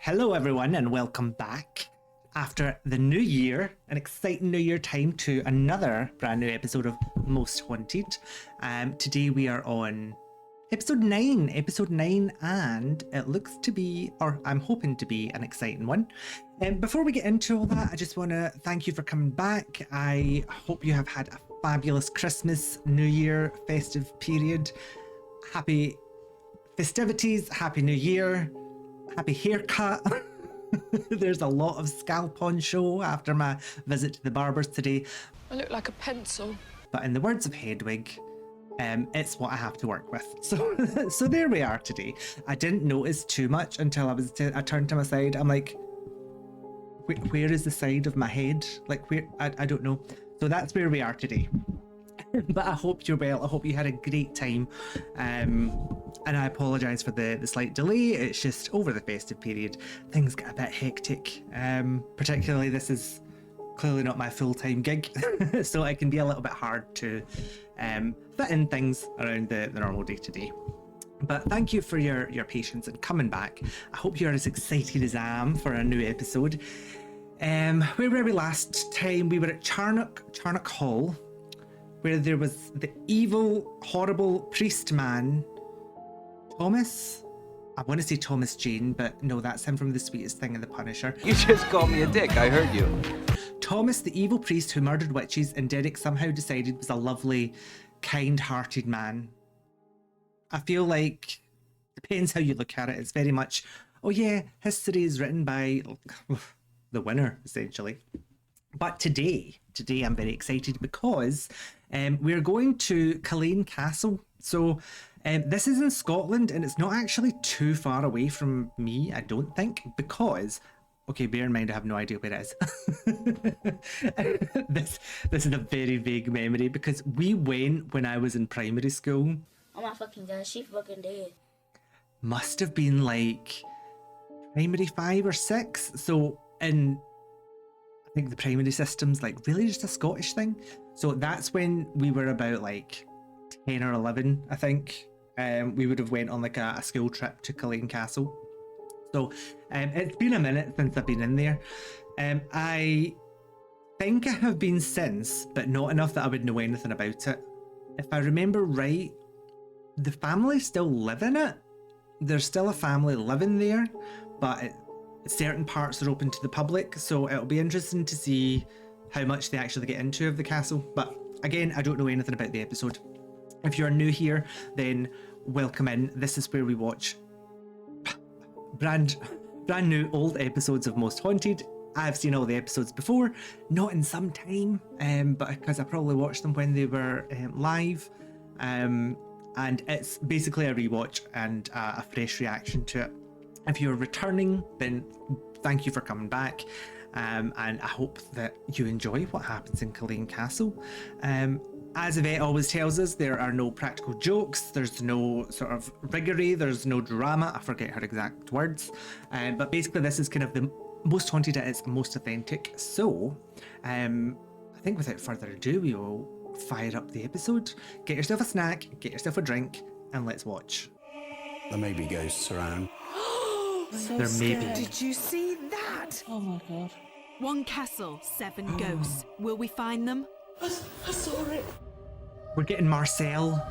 Hello everyone and welcome back after the new year, an exciting new year time to another brand new episode of Most Haunted. Today we are on episode 9 and it looks to be, or I'm hoping to be, an exciting one. Before we get into all that, I just want to thank you for coming back. I hope you have had a fabulous Christmas, New Year, festive period. Happy festivities, happy new year, happy haircut. There's a lot of scalp on show after my visit to the barbers today. I look like a pencil. But in the words of Hedwig, it's what I have to work with. So there we are today. I didn't notice too much until I turned to my side. I'm like, where is the side of my head? Like where? I don't know. So that's where we are today. But I hope you're well. I hope you had a great time. And I apologise for the slight delay. It's just over the festive period, things get a bit hectic. Particularly this is clearly not my full-time gig, so it can be a little bit hard to fit in things around the normal day-to-day. But thank you for your patience and coming back. I hope you're as excited as I am for a new episode. Where were we last time? We were at Charnock Hall, where there was the evil, horrible priest man, Thomas? I want to say Thomas Jane, but no, that's him from The Sweetest Thing and The Punisher. You just called me a dick, I heard you. Thomas, the evil priest who murdered witches and Derek somehow decided was a lovely, kind-hearted man. I feel like, depends how you look at it, it's very much, oh yeah, history is written by the winner, essentially. But today I'm very excited because we're going to Culzean Castle. So this is in Scotland and it's not actually too far away from me, I don't think, because, okay, bear in mind I have no idea where it is. This is a very vague memory because we went when I was in primary school. Oh my fucking god, she fucking dead. Must have been like primary 5 or 6. So in, I think the primary system's like really just a Scottish thing. So that's when we were about like 10 or 11, I think. We would have went on like a school trip to Culzean Castle. So it's been a minute since I've been in there. I think I have been since, but not enough that I would know anything about it. If I remember right, the family still live in it. There's still a family living there, but certain parts are open to the public, so it'll be interesting to see how much they actually get into of the castle. But again, I don't know anything about the episode. If you're new here, then welcome in. This is where we watch brand new old episodes of Most Haunted. I've seen all the episodes before, not in some time, but because I probably watched them when they were live. And it's basically a rewatch and a fresh reaction to it. If you're returning, then thank you for coming back. And I hope that you enjoy what happens in Culzean Castle. As Yvette always tells us, there are no practical jokes, there's no sort of riggery, there's no drama, I forget her exact words. But basically this is kind of the most haunted at its most authentic. So, I think without further ado, we will fire up the episode. Get yourself a snack, get yourself a drink, and let's watch. There may be ghosts around. There may be. Did you see that? Oh my god. One castle, 7 ghosts. Will we find them? I saw it. We're getting Marcel.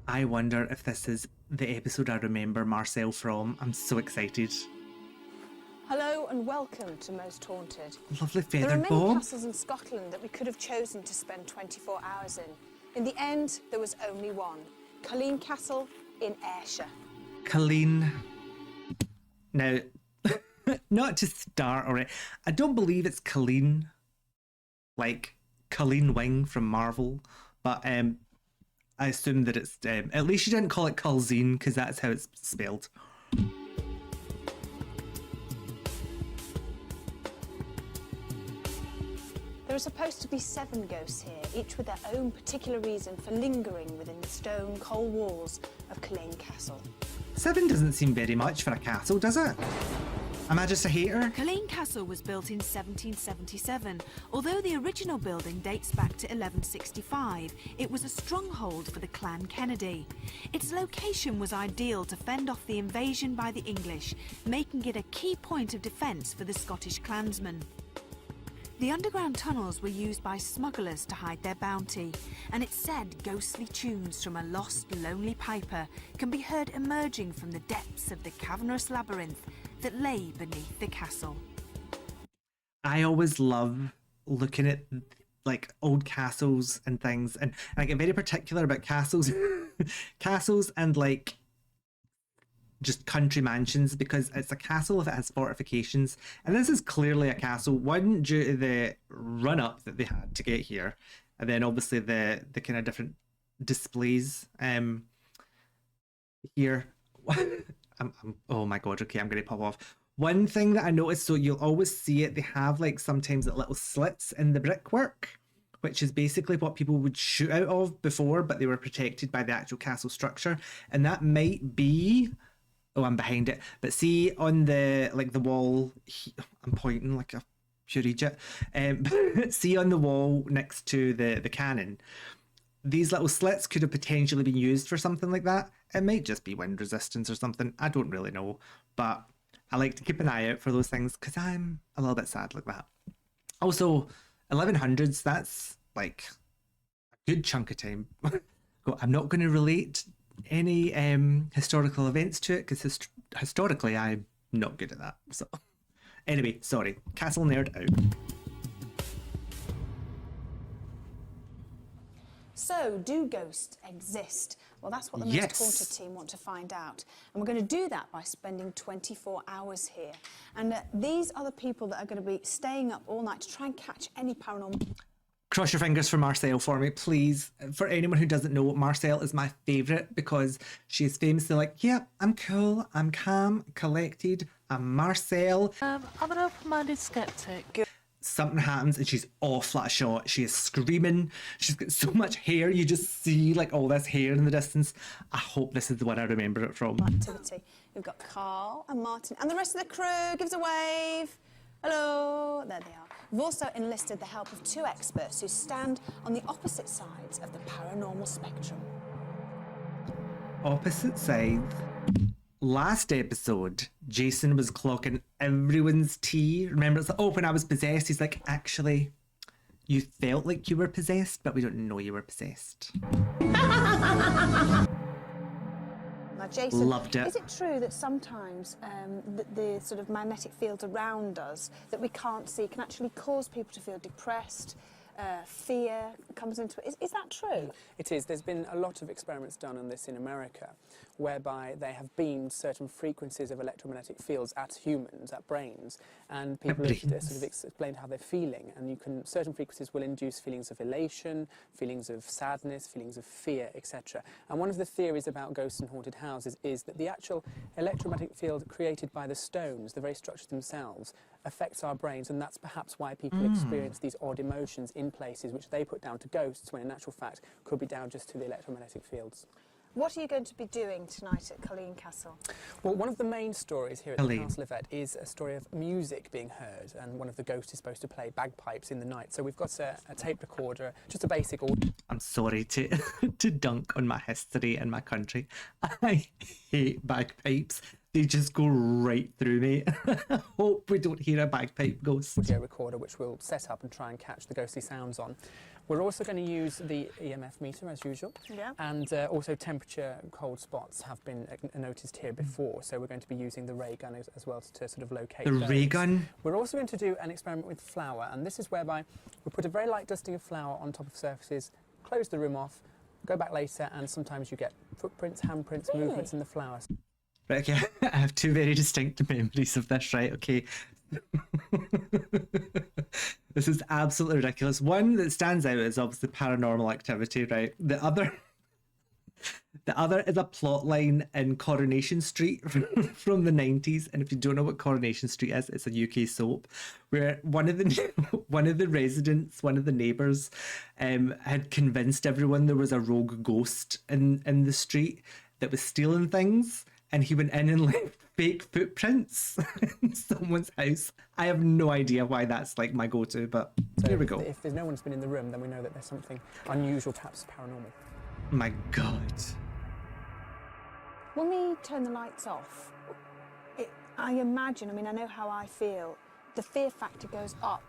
I wonder if this is the episode I remember Marcel from. I'm so excited. Hello and welcome to Most Haunted. Lovely There are feathered many bob. castles in Scotland that we could have chosen to spend 24 hours in. In the end, there was only one. Culzean Castle in Ayrshire. Culzean. Now, not to start already, I don't believe it's Culzean, like Colleen Wing from Marvel, but I assume that it's, at least you didn't call it Culzean because that's how it's spelled. There are supposed to be 7 ghosts here, each with their own particular reason for lingering within the stone cold walls of Culzean Castle. 7 doesn't seem very much for a castle, does it? Am I just a hater? Culzean Castle was built in 1777. Although the original building dates back to 1165, it was a stronghold for the Clan Kennedy. Its location was ideal to fend off the invasion by the English, making it a key point of defence for the Scottish clansmen. The underground tunnels were used by smugglers to hide their bounty, and it's said ghostly tunes from a lost, lonely piper can be heard emerging from the depths of the cavernous labyrinth that lay beneath the castle. I always love looking at like old castles and things, and I get very particular about castles, castles and like just country mansions, because it's a castle if it has fortifications, and this is clearly a castle, one due to the run up that they had to get here, and then obviously the kind of different displays here. Oh my god, okay, I'm gonna pop off. One thing that I noticed, so you'll always see it, they have like sometimes little slits in the brickwork, which is basically what people would shoot out of before, but they were protected by the actual castle structure, and that might be, oh, I'm behind it, but see on the like the wall, I'm pointing like a pure idiot. See on the wall next to the cannon, these little slits could have potentially been used for something like that. It might just be wind resistance or something, I don't really know, but I like to keep an eye out for those things because I'm a little bit sad like that. Also, 1100s, that's like a good chunk of time. I'm not going to relate any historical events to it because historically I'm not good at that. So anyway, sorry, castle nerd out. So, do ghosts exist? Well, that's what the Yes. Most Haunted team want to find out. And we're going to do that by spending 24 hours here. And these are the people that are going to be staying up all night to try and catch any paranormal... Cross your fingers for Marcel for me, please. For anyone who doesn't know, Marcel is my favourite because she is famously like, yeah, I'm cool, I'm calm, collected, I'm Marcel. I'm an open-minded skeptic. Something happens and she's all flat shot. She is screaming. She's got so much hair. You just see like all this hair in the distance. I hope this is the one I remember it from. activity. We've got Carl and Martin and the rest of the crew. Give us a wave. Hello. There they are. We've also enlisted the help of two experts who stand on the opposite sides of the paranormal spectrum. Opposite sides. Last episode, Jason was clocking everyone's tea. Remember, it's like, oh, when I was possessed, he's like, actually, you felt like you were possessed, but we don't know you were possessed. Now, Jason, Loved it. is it true that sometimes the sort of magnetic field around us that we can't see can actually cause people to feel depressed? Fear comes into it. Is that true? It is. There's been a lot of experiments done on this in America, whereby they have beamed certain frequencies of electromagnetic fields at humans, at brains, and people have sort of explained how they're feeling. And certain frequencies will induce feelings of elation, feelings of sadness, feelings of fear, etc. And one of the theories about ghosts and haunted houses is that the actual electromagnetic field created by the stones, the very structures themselves, affects our brains, and that's perhaps why people experience these odd emotions in places which they put down to ghosts, when in actual fact could be down just to the electromagnetic fields. What are you going to be doing tonight at Culzean Castle? Well, one of the main stories here at the Castle Yvette is a story of music being heard, and one of the ghosts is supposed to play bagpipes in the night. So we've got a tape recorder, just a basic audio. I'm sorry to to dunk on my history and my country. I hate bagpipes. They just go right through me. I hope we don't hear a bagpipe ghost. Audio recorder which we'll set up and try and catch the ghostly sounds on. We're also going to use the EMF meter as usual, and also temperature cold spots have been noticed here before, so we're going to be using the ray gun as well to sort of locate the those. ray gun? We're also going to do an experiment with flour, and this is whereby we put a very light dusting of flour on top of surfaces, close the room off, go back later, and sometimes you get footprints, handprints, movements in the flour. Right, okay, I have two very distinct memories of this, right, okay. This is absolutely ridiculous. One that stands out is obviously paranormal activity, right? The other is a plot line in Coronation Street from the 90s, and if you don't know what Coronation Street is, it's a UK soap where one of the residents, one of the neighbours, had convinced everyone there was a rogue ghost in the street that was stealing things. and he went in and left fake footprints in someone's house. I have no idea why that's like my go-to, but So here we go. If there's no one's been in the room, then we know that there's something unusual, perhaps paranormal. My God. When we turn the lights off, I imagine, I mean, I know how I feel, the fear factor goes up.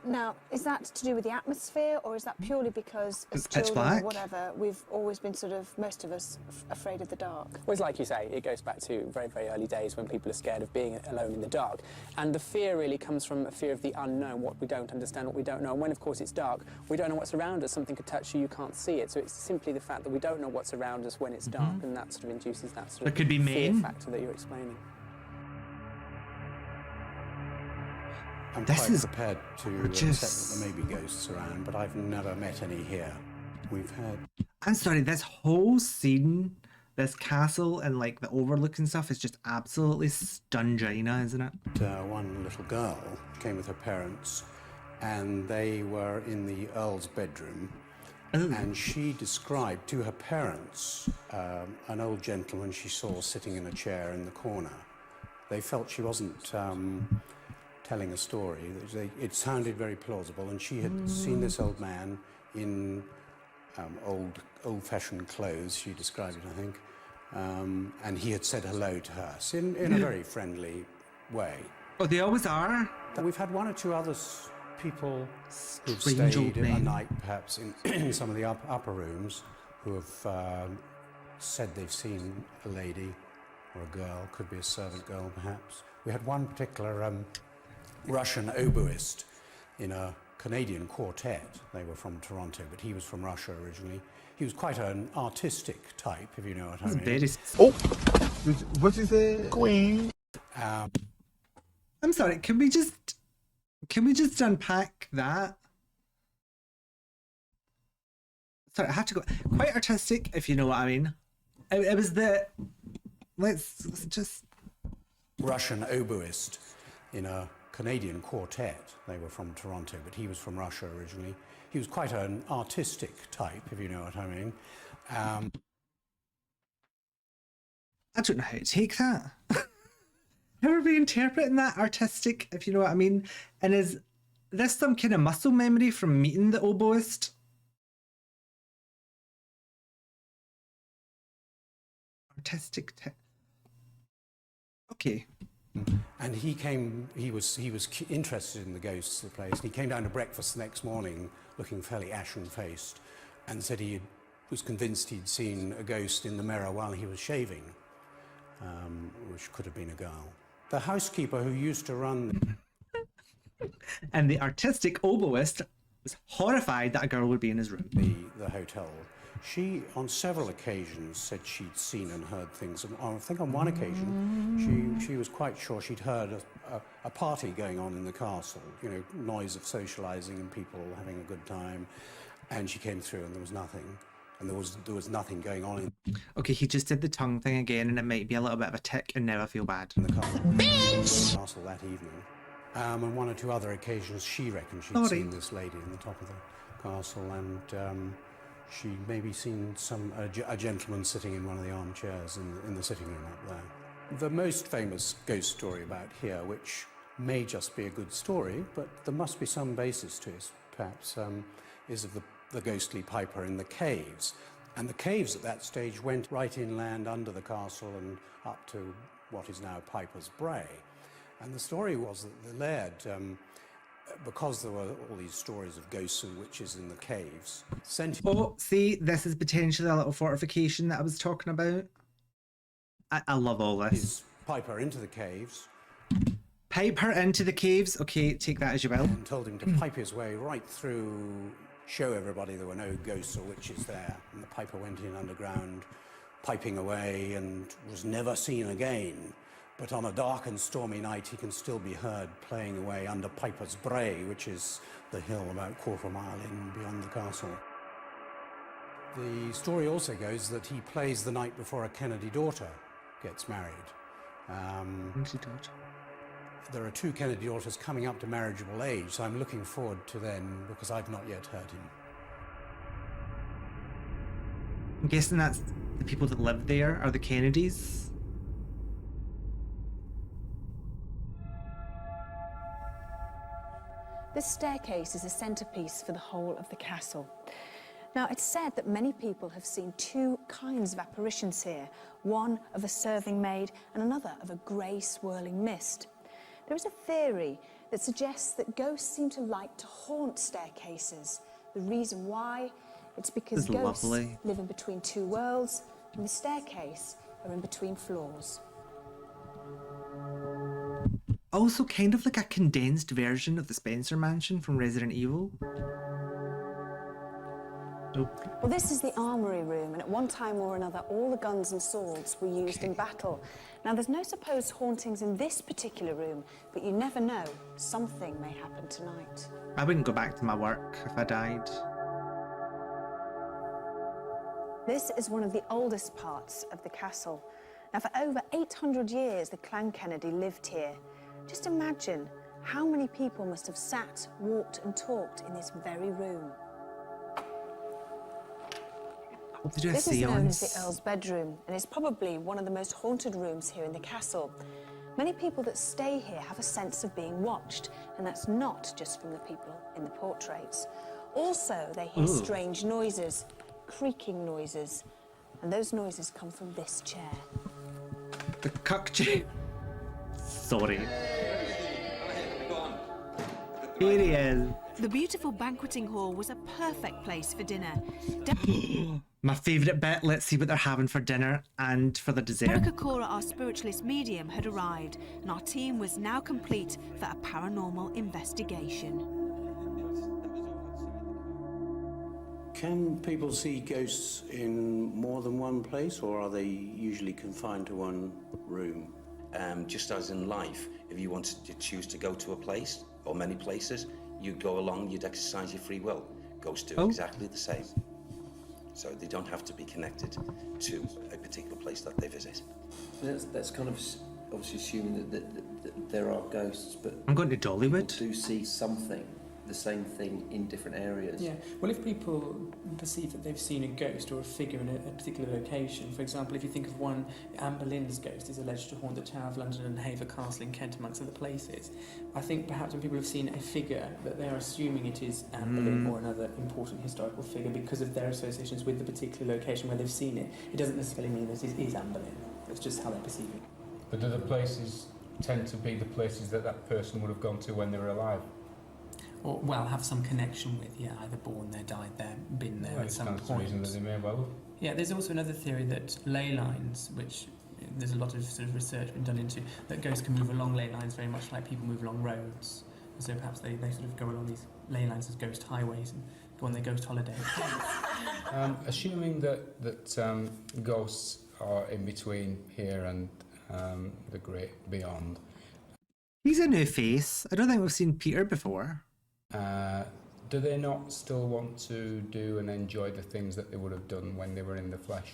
Now, is that to do with the atmosphere, or is that purely because as It's pitch children black. or whatever, we've always been sort of, most of us, afraid of the dark? Well, it's like you say, it goes back to very, very early days when people are scared of being alone in the dark. And the fear really comes from a fear of the unknown, what we don't understand, what we don't know. And when, of course, it's dark, we don't know what's around us. Something could touch you, you can't see it. So it's simply the fact that we don't know what's around us when it's dark, and that sort of induces that sort It of could be fear mean. factor that you're explaining. I'm This quite is prepared to gorgeous. accept that there may be ghosts around, but I've never met any here. We've had I'm sorry, this whole scene, this castle and like the overlooking stuff is just absolutely stungina, isn't it? one little girl came with her parents, and they were in the Earl's bedroom, and she described to her parents an old gentleman she saw sitting in a chair in the corner. They felt she wasn't telling a story. It sounded very plausible, and she had seen this old man in old-fashioned clothes, she described it, I think, and he had said hello to us in a very friendly way. Oh, they always are. We've had one or two other people who've Strange old stayed a men. night, perhaps, in some of the upper rooms, who have said they've seen a lady or a girl, could be a servant girl, perhaps. We had one particular Russian oboist in a Canadian quartet. They were from Toronto, but he was from Russia originally. He was quite an artistic type, if you know what I mean. Very... What's he say? Queen. I'm sorry, can we just unpack that? Sorry, I have to go. Quite artistic, if you know what I mean. It was the... Let's just... Russian oboist in a Canadian quartet. They were from Toronto, but he was from Russia originally. He was quite an artistic type, if you know what I mean. I don't know how to take that. How are we interpreting that artistic, if you know what I mean? And is this some kind of muscle memory from meeting the oboist? Artistic. Okay. And he was interested in the ghosts of the place. He came down to breakfast the next morning looking fairly ashen-faced and said he was convinced he'd seen a ghost in the mirror while he was shaving, which could have been a girl. The housekeeper who used to run And the artistic oboist was horrified that a girl would be in his room. the hotel, she on several occasions said she'd seen and heard things. And I think on one occasion she was quite sure she'd heard a party going on in the castle, you know, noise of socializing and people having a good time, and she came through and there was nothing. And there was nothing going on Okay, he just did the tongue thing again, and it might be a little bit of a tick, and now I feel bad. in the castle that evening. And one or two other occasions she reckoned she'd Sorry. seen this lady in the top of the castle, and she'd maybe seen a gentleman sitting in one of the armchairs in the sitting room up there. The most famous ghost story about here, which may just be a good story, but there must be some basis to it, perhaps, is of the ghostly piper in the caves. And the caves at that stage went right inland under the castle and up to what is now Piper's Bray. And the story was that the laird, because there were all these stories of ghosts and witches in the caves, sent... Oh, see, this is potentially a little fortification that I was talking about. I love all this. his piper into the caves Pipe her into the caves. Okay, take that as you will. and told him to pipe his way right through, show everybody there were no ghosts or witches there. And the piper went in underground, piping away, and was never seen again. But on a dark and stormy night, he can still be heard playing away under Piper's Bray, which is the hill about a quarter of a mile in beyond the castle. The story also goes that he plays the night before a Kennedy daughter gets married. There are two Kennedy daughters coming up to marriageable age, so I'm looking forward to them because I've not yet heard him. I'm guessing that's the people that live there are the Kennedys. This staircase is a centerpiece for the whole of the castle. Now, it's said that many people have seen two kinds of apparitions here, one of a serving maid and another of a grey swirling mist. There is a theory that suggests that ghosts seem to like to haunt staircases. The reason why? It's because ghosts live in between two worlds, and the staircase are in between floors. Also kind of like a condensed version of the Spencer Mansion from Resident Evil. Well, this is the armoury room, and at one time or another, all the guns and swords were used in battle. Now, there's no supposed hauntings in this particular room, but you never know. Something may happen tonight. I wouldn't go back to my work if I died. This is one of the oldest parts of the castle. Now, for over 800 years, the clan Kennedy lived here. Just imagine how many people must have sat, walked and talked in this very room. This is known as the Earl's bedroom, and it's probably one of the most haunted rooms here in the castle. Many people that stay here have a sense of being watched, and that's not just from the people in the portraits. Also, they hear strange noises, creaking noises, and those noises come from this chair. The cuck chair. Sorry. Here he is. The beautiful banqueting hall was a perfect place for dinner. My favourite bit, let's see what they're having for dinner and for the dessert. Erica Cora, our spiritualist medium, had arrived, and our team was now complete for a paranormal investigation. Can people see ghosts in more than one place, or are they usually confined to one room? Just as in life, if you wanted to choose to go to a place, or many places, you'd go along, you'd exercise your free will. Ghosts do exactly the same. So they don't have to be connected to a particular place that they visit. That's kind of obviously assuming that there are ghosts, but I'm going to Dollywood. People do see something, the same thing in different areas. Yeah, well, if people perceive that they've seen a ghost or a figure in a particular location, for example, if you think of one, Anne Boleyn's ghost is alleged to haunt the Tower of London and Hever Castle in Kent, amongst other places. I think perhaps when people have seen a figure, that they are assuming it is Anne Boleyn or another important historical figure because of their associations with the particular location where they've seen it. It doesn't necessarily mean that it is Anne Boleyn. It's just how they perceive it. But do the places tend to be the places that that person would have gone to when they were alive? Or, well, have some connection with, either born there, died there, been there at some point. Reason that they may well have. Yeah, there's also another theory that ley lines, which there's a lot of sort of research been done into, that ghosts can move along ley lines very much like people move along roads. And so perhaps they sort of go along these ley lines as ghost highways and go on their ghost holiday. Assuming that ghosts are in between here and the great beyond. He's a new face. I don't think we've seen Peter before. Do they not still want to do and enjoy the things that they would have done when they were in the flesh?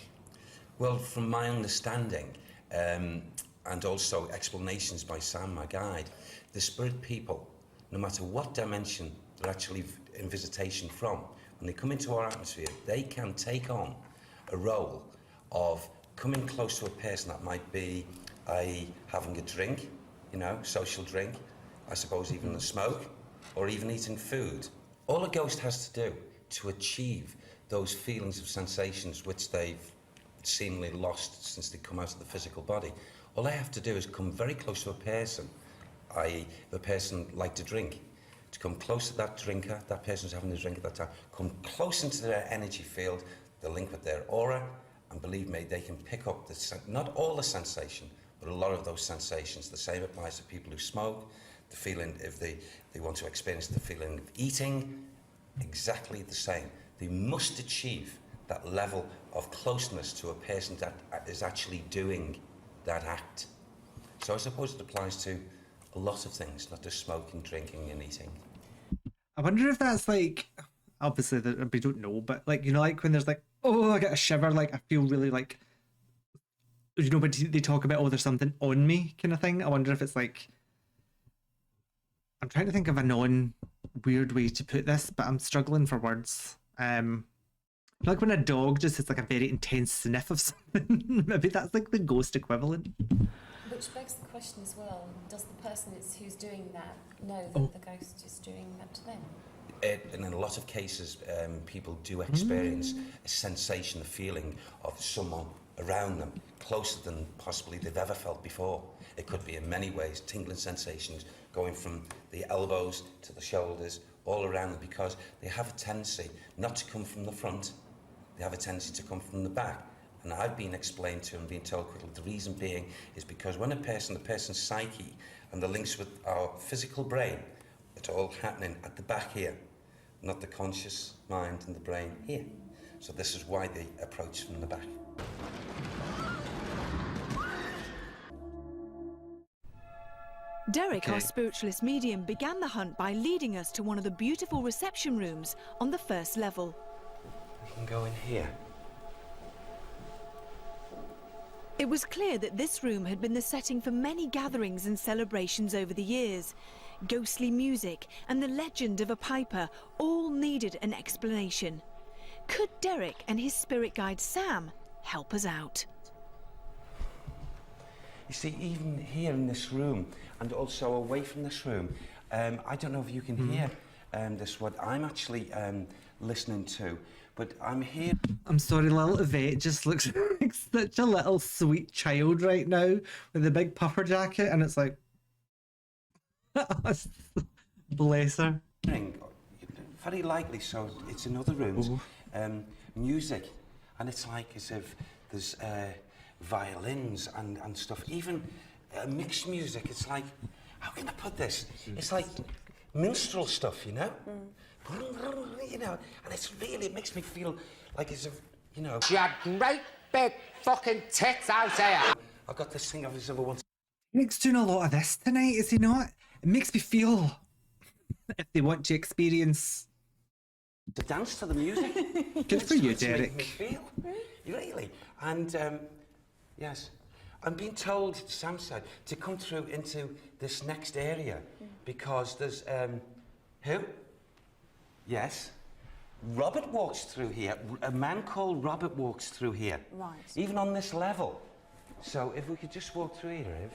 Well, from my understanding, and also explanations by Sam, my guide, the spirit people, no matter what dimension they're actually in visitation from, when they come into our atmosphere, they can take on a role of coming close to a person that might be having a drink, social drink, I suppose even a smoke, or even eating food. All a ghost has to do to achieve those feelings of sensations which they've seemingly lost since they come out of the physical body, all they have to do is come very close to a person, i.e. the person like to drink, to come close to that drinker, that person's having a drink at that time, come close into their energy field, the link with their aura, and believe me, they can pick up not all the sensation, but a lot of those sensations. The same applies to people who smoke, the feeling, if they want to experience the feeling of eating, exactly the same. They must achieve that level of closeness to a person that is actually doing that act. So I suppose it applies to a lot of things, not just smoking, drinking and eating. I wonder if that's like, obviously we don't know, but like, like when there's like, oh, I get a shiver, like I feel really like, when they talk about, oh, there's something on me kind of thing. I wonder if it's like, I'm trying to think of a non-weird way to put this, but I'm struggling for words. Like when a dog just has like a very intense sniff of something. Maybe that's like the ghost equivalent. Which begs the question as well, does the person who's doing that know that the ghost is doing that to them? And in a lot of cases, people do experience a sensation, a feeling of someone around them, closer than possibly they've ever felt before. It could be in many ways, tingling sensations going from the elbows to the shoulders, all around them, because they have a tendency not to come from the front, they have a tendency to come from the back. And I've been explained to and been told the reason being is because when the person's psyche and the links with our physical brain, it's all happening at the back here, not the conscious mind and the brain here. So this is why they approach from the back. Derek, our spiritualist medium, began the hunt by leading us to one of the beautiful reception rooms on the first level. We can go in here. It was clear that this room had been the setting for many gatherings and celebrations over the years. Ghostly music and the legend of a piper all needed an explanation. Could Derek and his spirit guide Sam help us out? You see, even here in this room, and also away from this room, I don't know if you can hear this, what I'm actually listening to, but I'm here. I'm sorry, little Yvette just looks like such a little sweet child right now with a big puffer jacket, and it's like, bless her. Very likely, so it's in other rooms, music, and it's like as if there's violins and stuff, even mixed music. It's like, how can I put this? It's like minstrel stuff, you know? You know, and it's really, it makes me feel like as if, you know... You have great big fucking tits out here! I've got this thing I've ever wanted. Nick's doing a lot of this tonight, is he not? It makes me feel if they want to experience... to dance to the music. Good for you, It's making Derek. me feel, really. And, yes, I'm being told, Sam said, to come through into this next area because there's, who? Yes. Robert walks through here. A man called Robert walks through here. Right. Even on this level. So if we could just walk through here, Iv.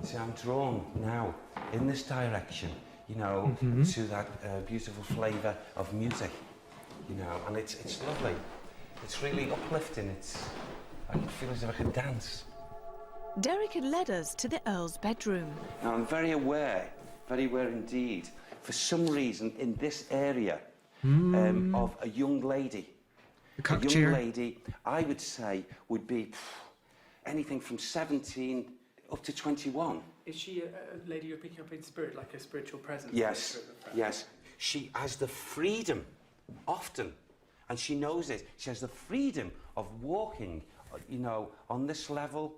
See, I'm drawn now in this direction, you know, to that beautiful flavour of music, you know, and it's lovely. It's really uplifting. I can feel as if I could dance. Derek had led us to the Earl's bedroom. Now, I'm very aware indeed, for some reason in this area of a young lady. A young lady, I would say, would be anything from 17 up to 21. Is she a lady you're picking up in spirit, like a spiritual presence? Yes, yes. She has the freedom, often, and she knows it, she has the freedom of walking, you know, on this level,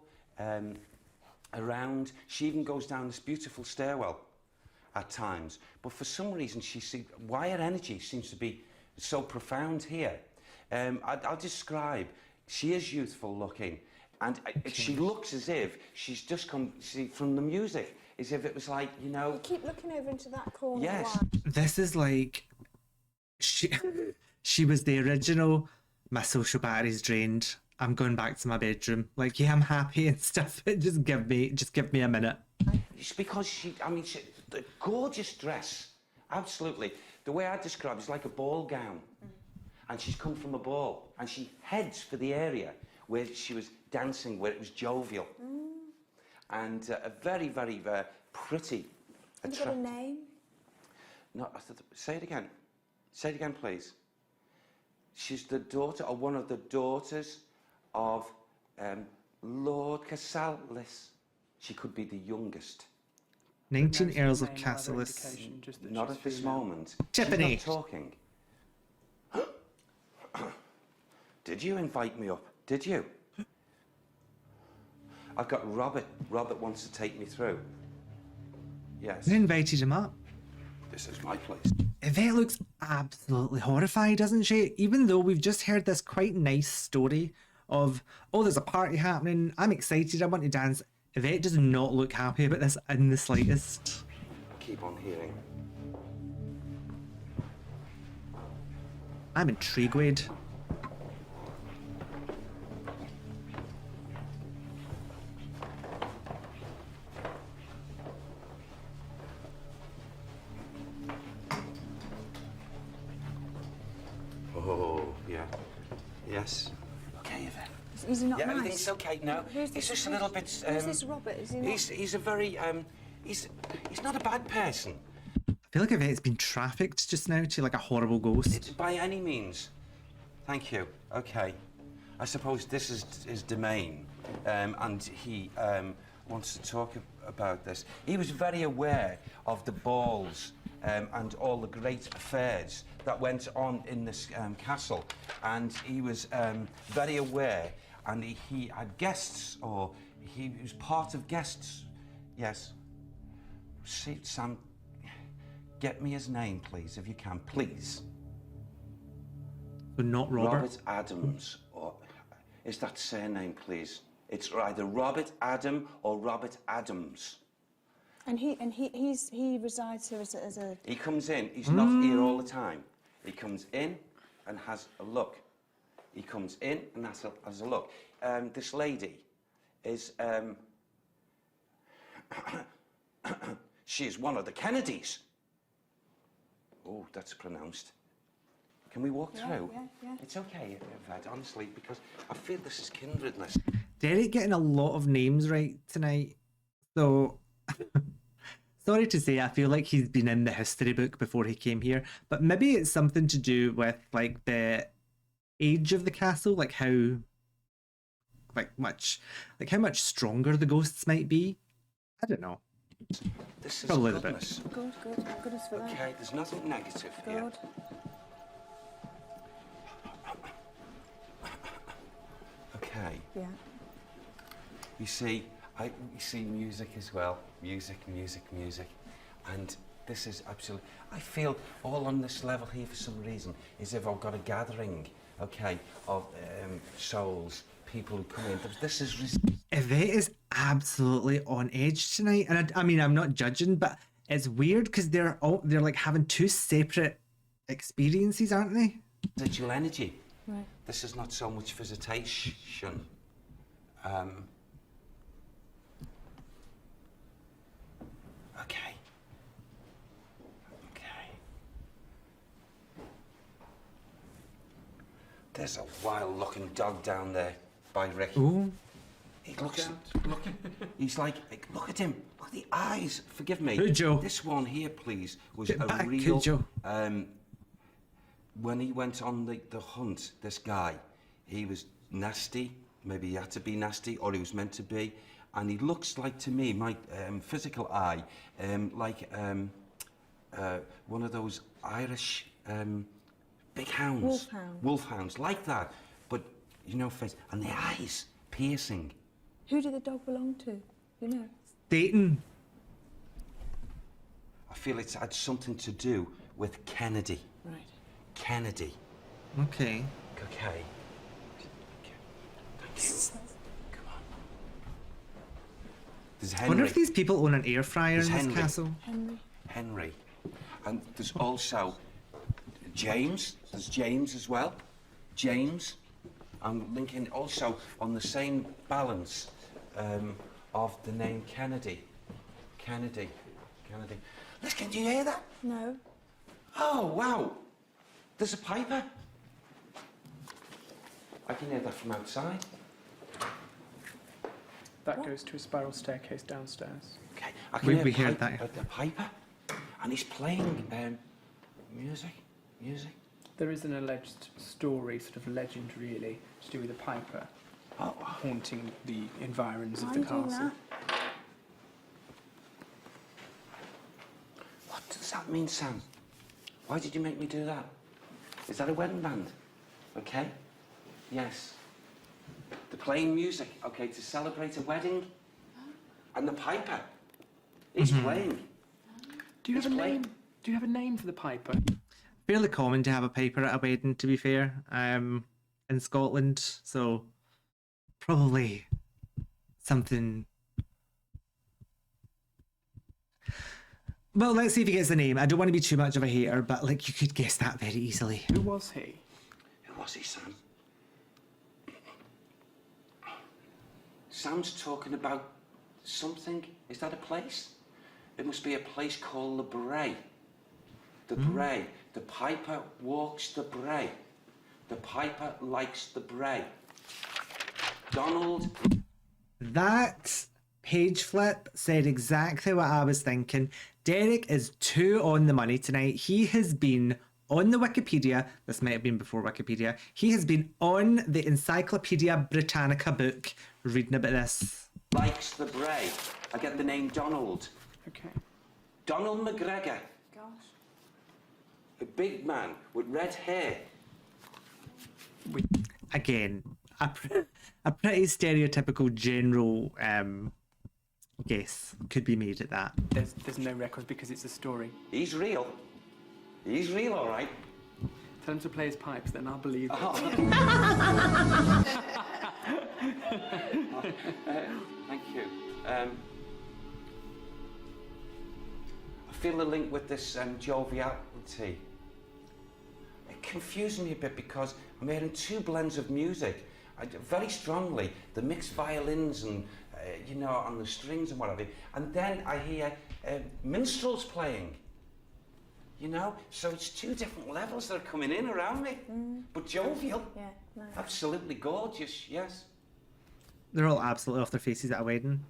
around. She even goes down this beautiful stairwell at times. But for some reason, why her energy seems to be so profound here. I'll describe. She is youthful looking, and she looks as if she's just come from the music, as if it was like, you know... You keep looking over into that corner. Yes. This is like... She was the original, my social battery's drained, I'm going back to my bedroom. Like, yeah, I'm happy and stuff, but just give me a minute. It's because the gorgeous dress, absolutely. The way I describe it is like a ball gown. And she's come from a ball, and she heads for the area where she was dancing, where it was jovial. And a very, very pretty. Have you got a name? No, say it again. Say it again, please. She's the daughter, or one of the daughters of Lord Cassalis. She could be the youngest. 19 Earls of Castle. Not at this moment. Tiffany. She's not talking. Did you invite me up? Did you? I've got Robert. Robert wants to take me through. Yes. I invited him up. This is my place. Yvette looks absolutely horrified, doesn't she? Even though we've just heard this quite nice story of, oh, there's a party happening, I'm excited, I want to dance. Yvette does not look happy about this in the slightest. Keep on hearing. I'm intrigued. Oh, yeah. Yes. Okay, Yvette. Is he not Yeah, nice? everything's okay now. He's just a little bit. Who's this Robert? Is he not? He's a very he's not a bad person I feel like Yvette's been trafficked just now to like a horrible ghost. by any means. Thank you. Okay. I suppose this is his domain, and he wants to talk about this. He was very aware of the balls and all the great affairs that went on in this castle, and he was very aware, and he had guests, or he was part of guests. Yes. See, Sam, get me his name, please, if you can, please. So not Robert? Robert Adams, or is that surname, please? It's either Robert Adam or Robert Adams. And he resides here as a. He comes in. He's not here all the time. He comes in and has a look. He comes in and has a look. This lady is. She is one of the Kennedys. Oh, that's pronounced. Can we walk through? Yeah. It's okay, Yvette, honestly, because I feel this is kindredness. Derek getting a lot of names right tonight. So, sorry to say, I feel like he's been in the history book before he came here. But maybe it's something to do with like the age of the castle, like how much stronger the ghosts might be. I don't know. This is Probably the goodness. Good. Good as for that. Okay, there's nothing negative here. Good. Okay. Yeah. You see, we see music as well. Music. And this is absolutely... I feel all on this level here for some reason is if I've got a gathering, okay, of souls, people who come in. This is... Yvette is absolutely on edge tonight. And I mean, I'm not judging, but it's weird because they're like having two separate experiences, aren't they? Residual energy. Right. This is not so much visitation. Okay. There's a wild-looking dog down there by Rick. Ooh. He looks. He's like, look at him. Look at the eyes. Forgive me. Joe. This one here, please, was Get a back, real. Joe. When he went on the hunt, this guy, he was nasty. Maybe he had to be nasty, or he was meant to be. And he looks like, to me, my physical eye, like one of those Irish big hounds. Wolfhounds, like that. But, you know, face. And the eyes, piercing. Who did the dog belong to? You know. Dayton. I feel it's had something to do with Kennedy. Right. Kennedy. Okay. Okay. Thank you. Come on. There's I Henry. wonder if these people own an air fryer There's in this Henry. castle. Henry. And there's also James. There's James as well. James. I'm linking also on the same balance of the name Kennedy. Kennedy. Listen, do you hear that? No. Oh, wow. There's a piper. I can hear that from outside. That goes to a spiral staircase downstairs. Okay, I can We hear heard that. a piper, and he's playing music. There is an alleged story, sort of legend really, to do with a piper haunting the environs of the castle. What does that mean, Sam? Why did you make me do that? Is that a wedding band? Okay. Yes. They're playing music, okay, to celebrate a wedding. And the piper. He's playing. Do you have a name? Do you have a name for the piper? Fairly common to have a piper at a wedding, to be fair, in Scotland. So probably something. Well, let's see if he gets the name. I don't want to be too much of a hater, but like you could guess that very easily. Who was he? Who was he, Sam? Sam's talking about something. Is that a place? It must be a place called the Bray. The Bray. The piper walks the Bray. The piper likes the Bray. Donald. That page flip said exactly what I was thinking. Derek is too on the money tonight. He has been on the Wikipedia. This might have been before Wikipedia. He has been on the Encyclopedia Britannica book reading about this. Likes the Bray. I get the name Donald. Okay. Donald McGregor. Gosh. A big man with red hair. Again, a pretty stereotypical general guess could be made at that. There's no records because it's a story. He's real. He's real, all right. Tell him to play his pipes, then I'll believe it. Thank you. I feel the link with this joviality. It confuses me a bit because I'm hearing two blends of music. Very strongly, the mixed violins and, you know, on the strings and whatever. And then I hear minstrels playing. You know, so it's two different levels that are coming in around me. But jovial. Yeah, nice. Absolutely gorgeous, yes. They're all absolutely off their faces at a wedding.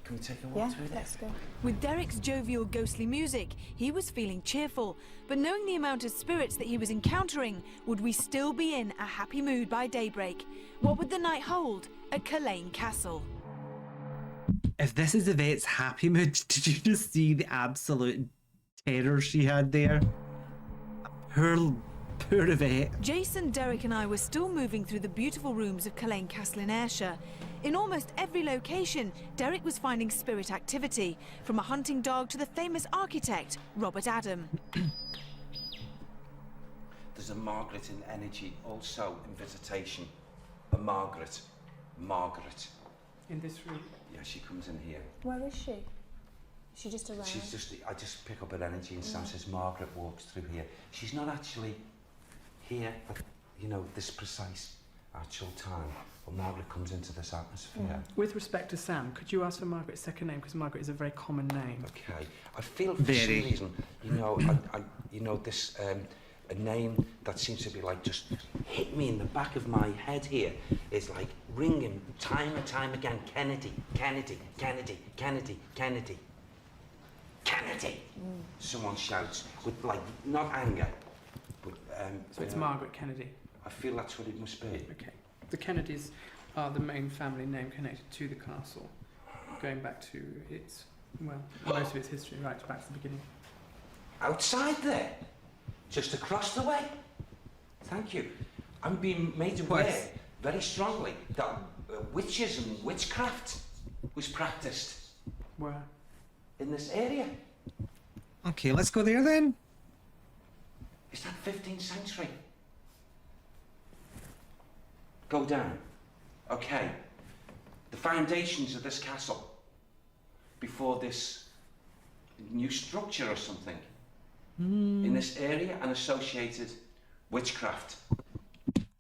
Can we take a walk through there? Let's go. With Derek's jovial, ghostly music, he was feeling cheerful. But knowing the amount of spirits that he was encountering, would we still be in a happy mood by daybreak? What would the night hold at Culzean Castle? If this is Yvette's happy mood, did you just see the absolute terror she had there? Poor Yvette. Jason, Derek and I were still moving through the beautiful rooms of Culzean Castle in Ayrshire. In almost every location, Derek was finding spirit activity, from a hunting dog to the famous architect, Robert Adam. There's a Margaret in energy, also in visitation. A Margaret. Margaret. In this room? Yeah, she comes in here. Where is she? Is she just around? She's just, I just pick up her energy and Sam says Margaret walks through here. She's not actually here at, you know, this precise actual time. But Margaret comes into this atmosphere. With respect to Sam, could you ask for Margaret's second name? Because Margaret is a very common name. Okay. I feel for some reason, you know, you know, this, a name that seems to be like just hit me in the back of my head here is like ringing time and time again. Kennedy, Kennedy, Kennedy, Kennedy, Kennedy, Kennedy. Someone shouts with like not anger, but So it's Margaret Kennedy. I feel that's what it must be. Okay. The Kennedys are the main family name connected to the castle, going back to its, well, most of its history, right back to the beginning. Outside there, just across the way. Thank you. I'm being made aware very strongly that witches and witchcraft was practiced. Where? In this area. Okay, let's go there then. Is that 15th century? Go down. Okay. The foundations of this castle before this new structure or something in this area and associated witchcraft.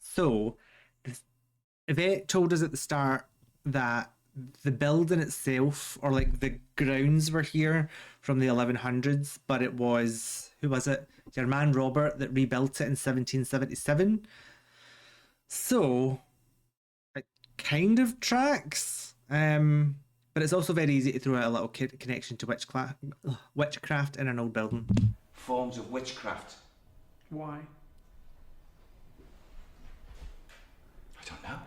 So, Yvette told us at the start that the building itself, or like the grounds, were here from the 1100s, but it was, who was it? Your man Robert that rebuilt it in 1777. So, it kind of tracks, but it's also very easy to throw out a little connection to witchcraft in an old building. Forms of witchcraft. Why? I don't know.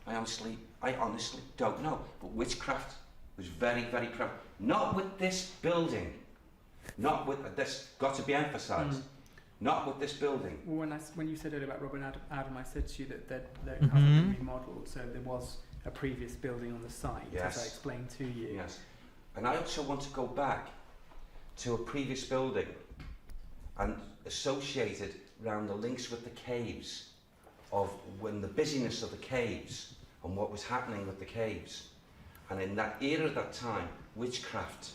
I honestly don't know. But witchcraft was very, very prevalent. Not with this building. Not with this, got to be emphasised. Not with this building. Well, when you said earlier about Robert Adam, I said to you that the castle had been remodelled, so there was a previous building on the site, Yes. as I explained to you. Yes. And I also want to go back to a previous building and associated around the links with the caves of when the busyness of the caves and what was happening with the caves. And in that era at that time, witchcraft.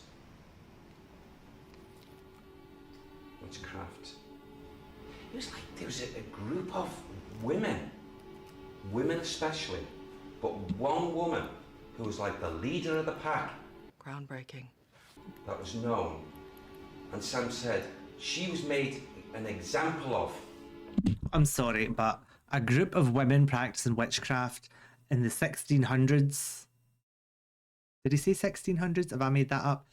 It was like there was a group of women especially, but one woman who was like the leader of the pack. Groundbreaking. That was known. And Sam said she was made an example of. I'm sorry, but a group of women practicing witchcraft in the 1600s. Did he say 1600s? Have I made that up?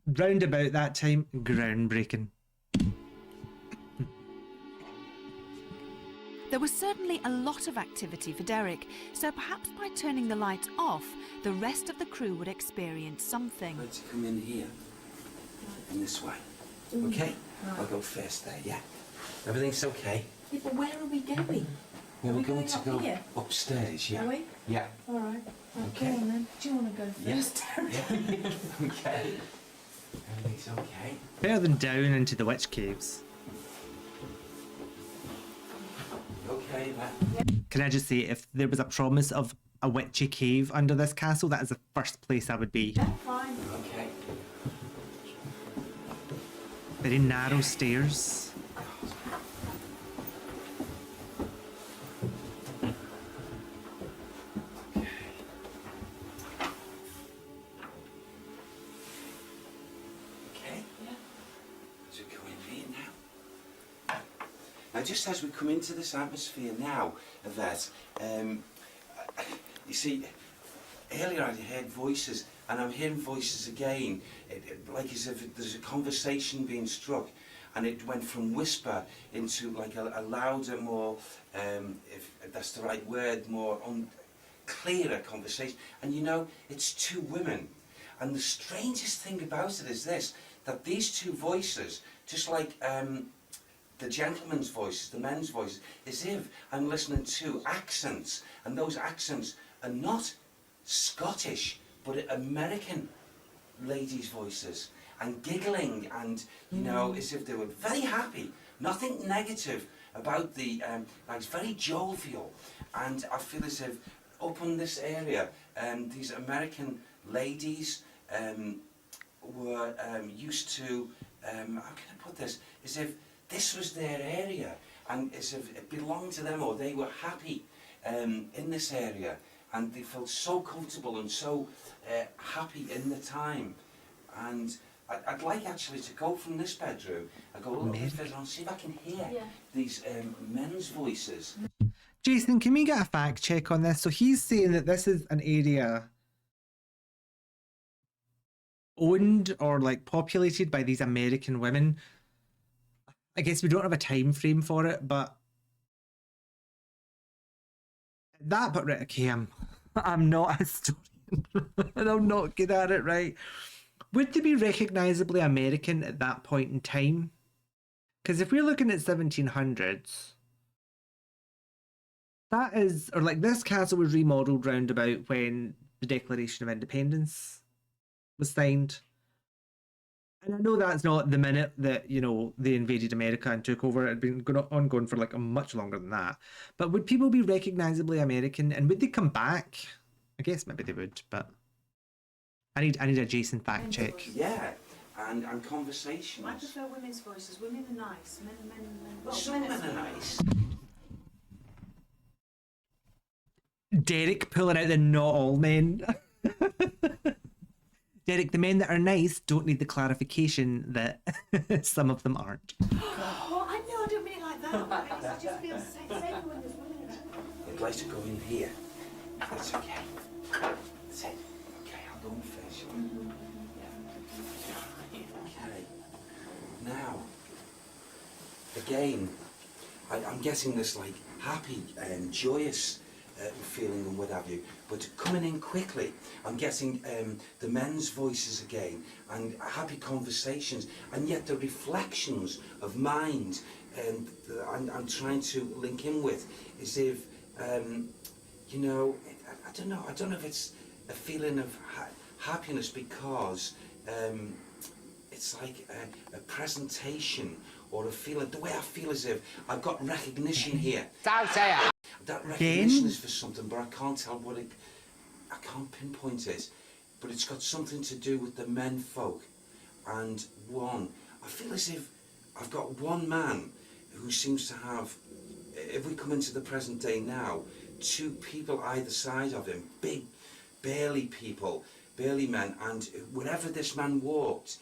Round about that time, groundbreaking. There was certainly a lot of activity for Derek, so perhaps by turning the lights off, the rest of the crew would experience something. Let's come in here, in this way. Okay? Right. I'll go first there, yeah? Everything's okay? Yeah, but where are we going? Well, we're going to go here? upstairs, yeah? Are we? Yeah. All right. Okay. Go on then. Do you want to go first? Yeah. Okay. Everything's okay. Better than down into the witch caves. Okay, Can I just say, if there was a promise of a witchy cave under this castle, that is the first place I would be. Yeah, fine. Okay. Very narrow stairs. Now, just as we come into this atmosphere now, Yvette, you see, earlier I heard voices, and I'm hearing voices again, like as if there's a conversation being struck, and it went from whisper into like a louder, more, if that's the right word, more clearer conversation. And you know, it's two women. And the strangest thing about it is this, that these two voices, just like the gentlemen's voices, the men's voices, as if I'm listening to accents, and those accents are not Scottish, but American ladies' voices, and giggling, and you know, as if they were very happy, nothing negative about the, like it's very jovial, and I feel as if up in this area, these American ladies were used to, how can I put this, as if this was their area, and as if it belonged to them, or they were happy in this area, and they felt so comfortable and so happy in the time. And I'd like actually to go from this bedroom, I go a little bit further on, see if I can hear these men's voices. Jason, can we get a fact check on this? So he's saying that this is an area owned or like populated by these American women. I guess we don't have a time frame for it, but that, but right, okay, I'm not a historian and I'm not good at it, right? Would they be recognisably American at that point in time? Because if we're looking at 1700s, that is, or like this castle was remodelled round about when the Declaration of Independence was signed. And I know that's not the minute that, you know, they invaded America and took over. It had been ongoing for like much longer than that. But would people be recognisably American, and would they come back? I guess maybe they would, but I need a Jason fact check. Yeah, and conversations. I prefer women's voices. Women are nice. Men. Some men are nice. Derek pulling out the not all men. Derek, the men that are nice don't need the clarification that some of them aren't. Oh, I know, I don't mean it like that. I just feel safe when there's women around. I'd like to go in here. That's okay. That's it. Okay, I'll go in first. Okay. Now, again, I'm getting this like happy and joyous feeling and what have you, but coming in quickly, I'm getting the men's voices again, and happy conversations, and yet the reflections of mind I'm trying to link in with, is if, you know, I don't know if it's a feeling of happiness because it's like a presentation or a feeling, the way I feel as if I've got recognition here. That recognition is for something, but I can't tell what it, I can't pinpoint it. but it's got something to do with the men folk. And one, I feel as if I've got one man who seems to have, if we come into the present day now, two people either side of him, big, burly people, burly men, and wherever this man walked,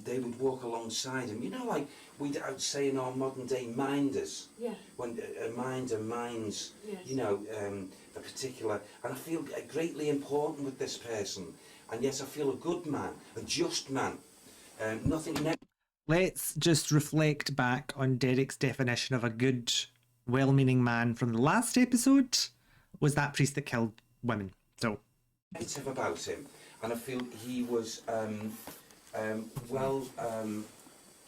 they would walk alongside him. You know, like we'd say in our modern day minders. Yeah. When a minder minds, Yes. you know, a particular, and I feel greatly important with this person, and yet I feel a good man, a just man, nothing negative. Let's just reflect back on Derek's definition of a good, well-meaning man from the last episode. Was that priest that killed women? So Negative about him, and I feel he was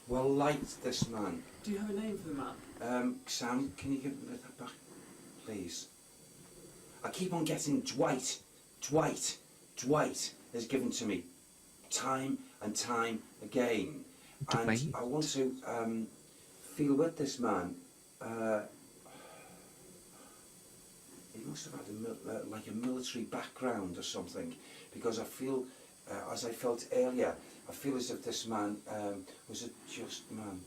well liked, this man. Do you have a name for the man? Sam, can you give me that back, please? I keep on getting Dwight is given to me, time and time again, Dwight. and I want to feel with this man. He must have had like a military background or something, because I feel, as I felt earlier, I feel as if this man was a just man.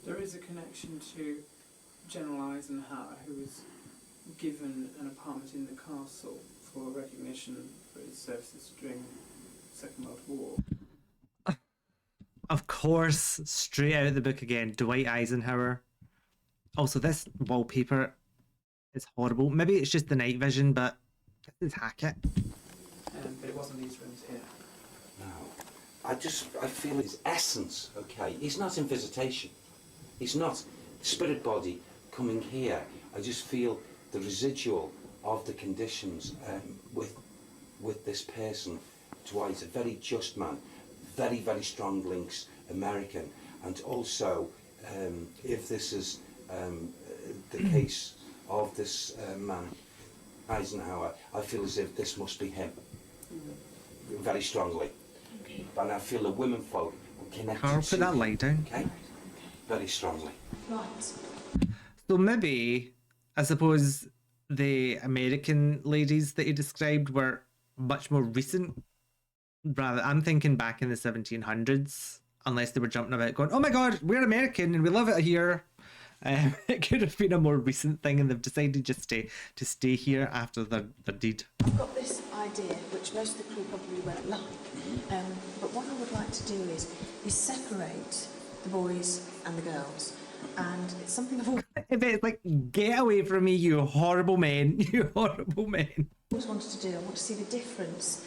There is a connection to General Eisenhower, who was given an apartment in the castle for recognition for his services during the Second World War. of course, straight out of the book again, Dwight Eisenhower. Also, this wallpaper is horrible. Maybe it's just the night vision, but this is Hackett. But it wasn't these rooms here. No, I feel his essence. Okay, he's not in visitation. He's not spirit body coming here. I just feel the residual of the conditions with this person, Dwight, a very just man, very, very strong links, American, and also if this is the case of this man, Eisenhower, I feel as if this must be him, very strongly. Okay. And I feel the women folk are connected Carl, to put that him, light down. okay? Very strongly. Right. So maybe, I suppose, the American ladies that you described were much more recent. Rather, I'm thinking back in the 1700s, unless they were jumping about going, oh my god, we're American and we love it here. It could have been a more recent thing, and they've decided just to stay here after their deed. I've got this idea, which most of the crew probably won't like, but what I would like to do is separate the boys and the girls, and it's something I've It's like, get away from me, you horrible men, you horrible men. always wanted to do. I want to see the difference,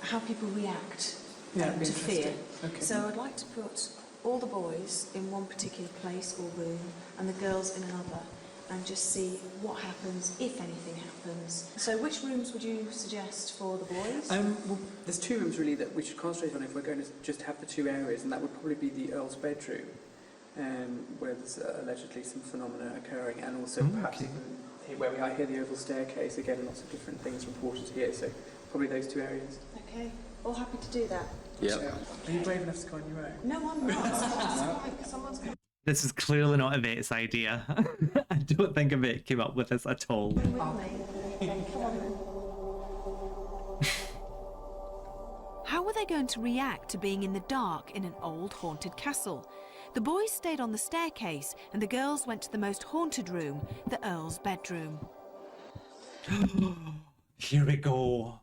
how people react Yeah, it'd be to fear. interesting. Okay. So I'd like to put all the boys in one particular place or room and the girls in another, and just see what happens, if anything happens. So which rooms would you suggest for the boys? Well, there's two rooms really that we should concentrate on if we're going to just have the two areas, and that would probably be the Earl's bedroom, where there's allegedly some phenomena occurring, and also perhaps where I hear the oval staircase, again lots of different things reported here, so probably those two areas. Okay, all happy to do that. Yeah. Are you brave enough to go on your own? No, I'm not. Someone's going This is clearly not Yvette's idea. I don't think Yvette came up with this at all. with me. Come on. How were they going to react to being in the dark in an old haunted castle? The boys stayed on the staircase and the girls went to the most haunted room, the Earl's bedroom. Here we go.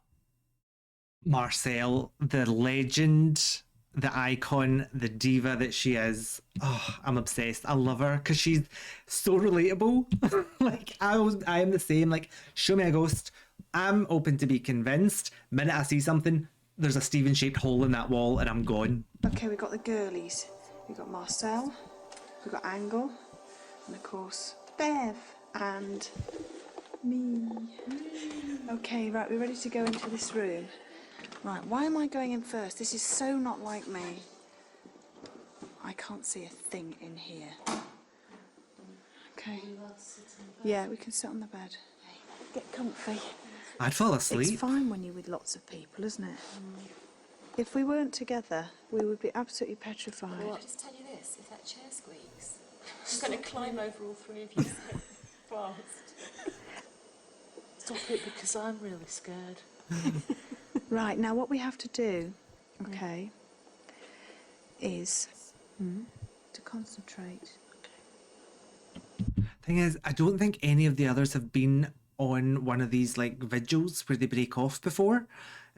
Marcel, the legend, the icon, the diva that she is. Oh, I'm obsessed. I love her because she's so relatable. Like, I am the same. Like, show me a ghost. I'm open to be convinced. Minute I see something, there's a Steven-shaped hole in that wall and I'm gone. Okay, we've got the girlies. We've got Marcel, we've got Angle, and of course Bev and me. Okay, right, we're ready to go into this room. Right, why am I going in first? This is so not like me. I can't see a thing in here. Okay. Yeah, we can sit on the bed. Get comfy. I'd fall It's asleep. fine when you're with lots of people, isn't it? If we weren't together, we would be absolutely petrified. Well, I'll just tell you this, if that chair squeaks, I'm going to climb over all three of you so fast. Stop it, because I'm really scared. Right, now what we have to do, okay, is to concentrate. Thing is, I don't think any of the others have been on one of these like vigils where they break off before.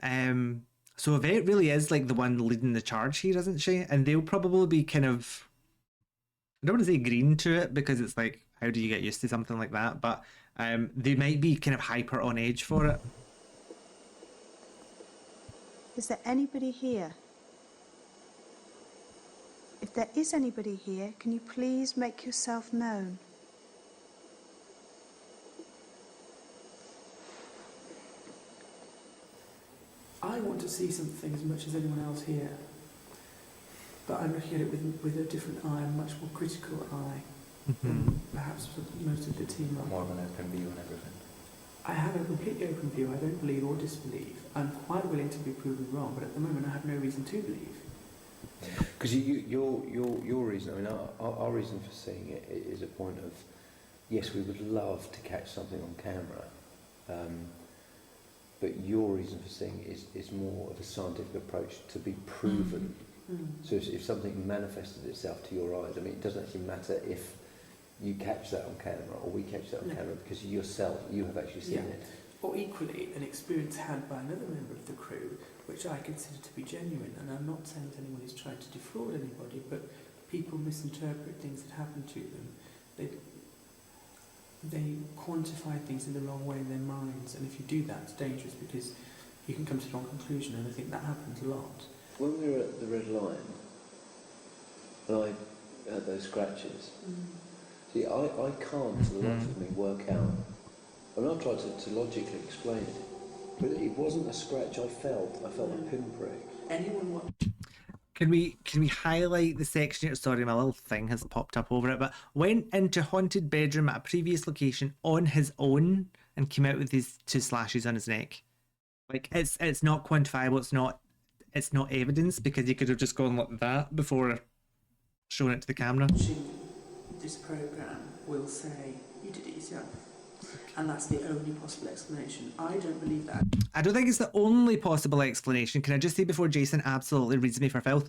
So Yvette really is like the one leading the charge here, isn't she? And they'll probably be kind of, I don't want to say green to it because it's like, how do you get used to something like that? But they might be kind of hyper on edge for it. Is there anybody here? If there is anybody here, can you please make yourself known? I want to see something as much as anyone else here, but I'm looking at it with a different eye, a much more critical eye, than perhaps most of the team are. More of an open view and everything. I have a completely open view. I don't believe or disbelieve. I'm quite willing to be proven wrong, but at the moment I have no reason to believe. Because your reason, I mean, our reason for seeing it is a point of, yes, we would love to catch something on camera, but your reason for seeing it is more of a scientific approach to be proven. So if something manifested itself to your eyes, I mean, it doesn't actually matter if you catch that on camera or we catch that on camera, because you have actually seen it. Or equally, an experience had by another member of the crew, which I consider to be genuine, and I'm not saying that anyone is trying to defraud anybody, but people misinterpret things that happen to them. They quantify things in the wrong way in their minds, and if you do that, it's dangerous because you can come to the wrong conclusion, and I think that happens a lot. When we were at the Red Lion, and I had those scratches, see, I can't, to the life of me, work out. I mean, I've tried to logically explain it, but it wasn't a scratch I felt. I felt a pinprick. Anyone want? Can we highlight the section here? Sorry, my little thing has popped up over it, but went into haunted bedroom at a previous location on his own and came out with these 2 slashes on his neck. Like, it's not quantifiable, it's not evidence, because you could have just gone like that before showing it to the camera. This programme will say, you did it yourself. And that's the only possible explanation. I don't believe that. I don't think it's the only possible explanation. Can I just say before Jason absolutely reads me for filth?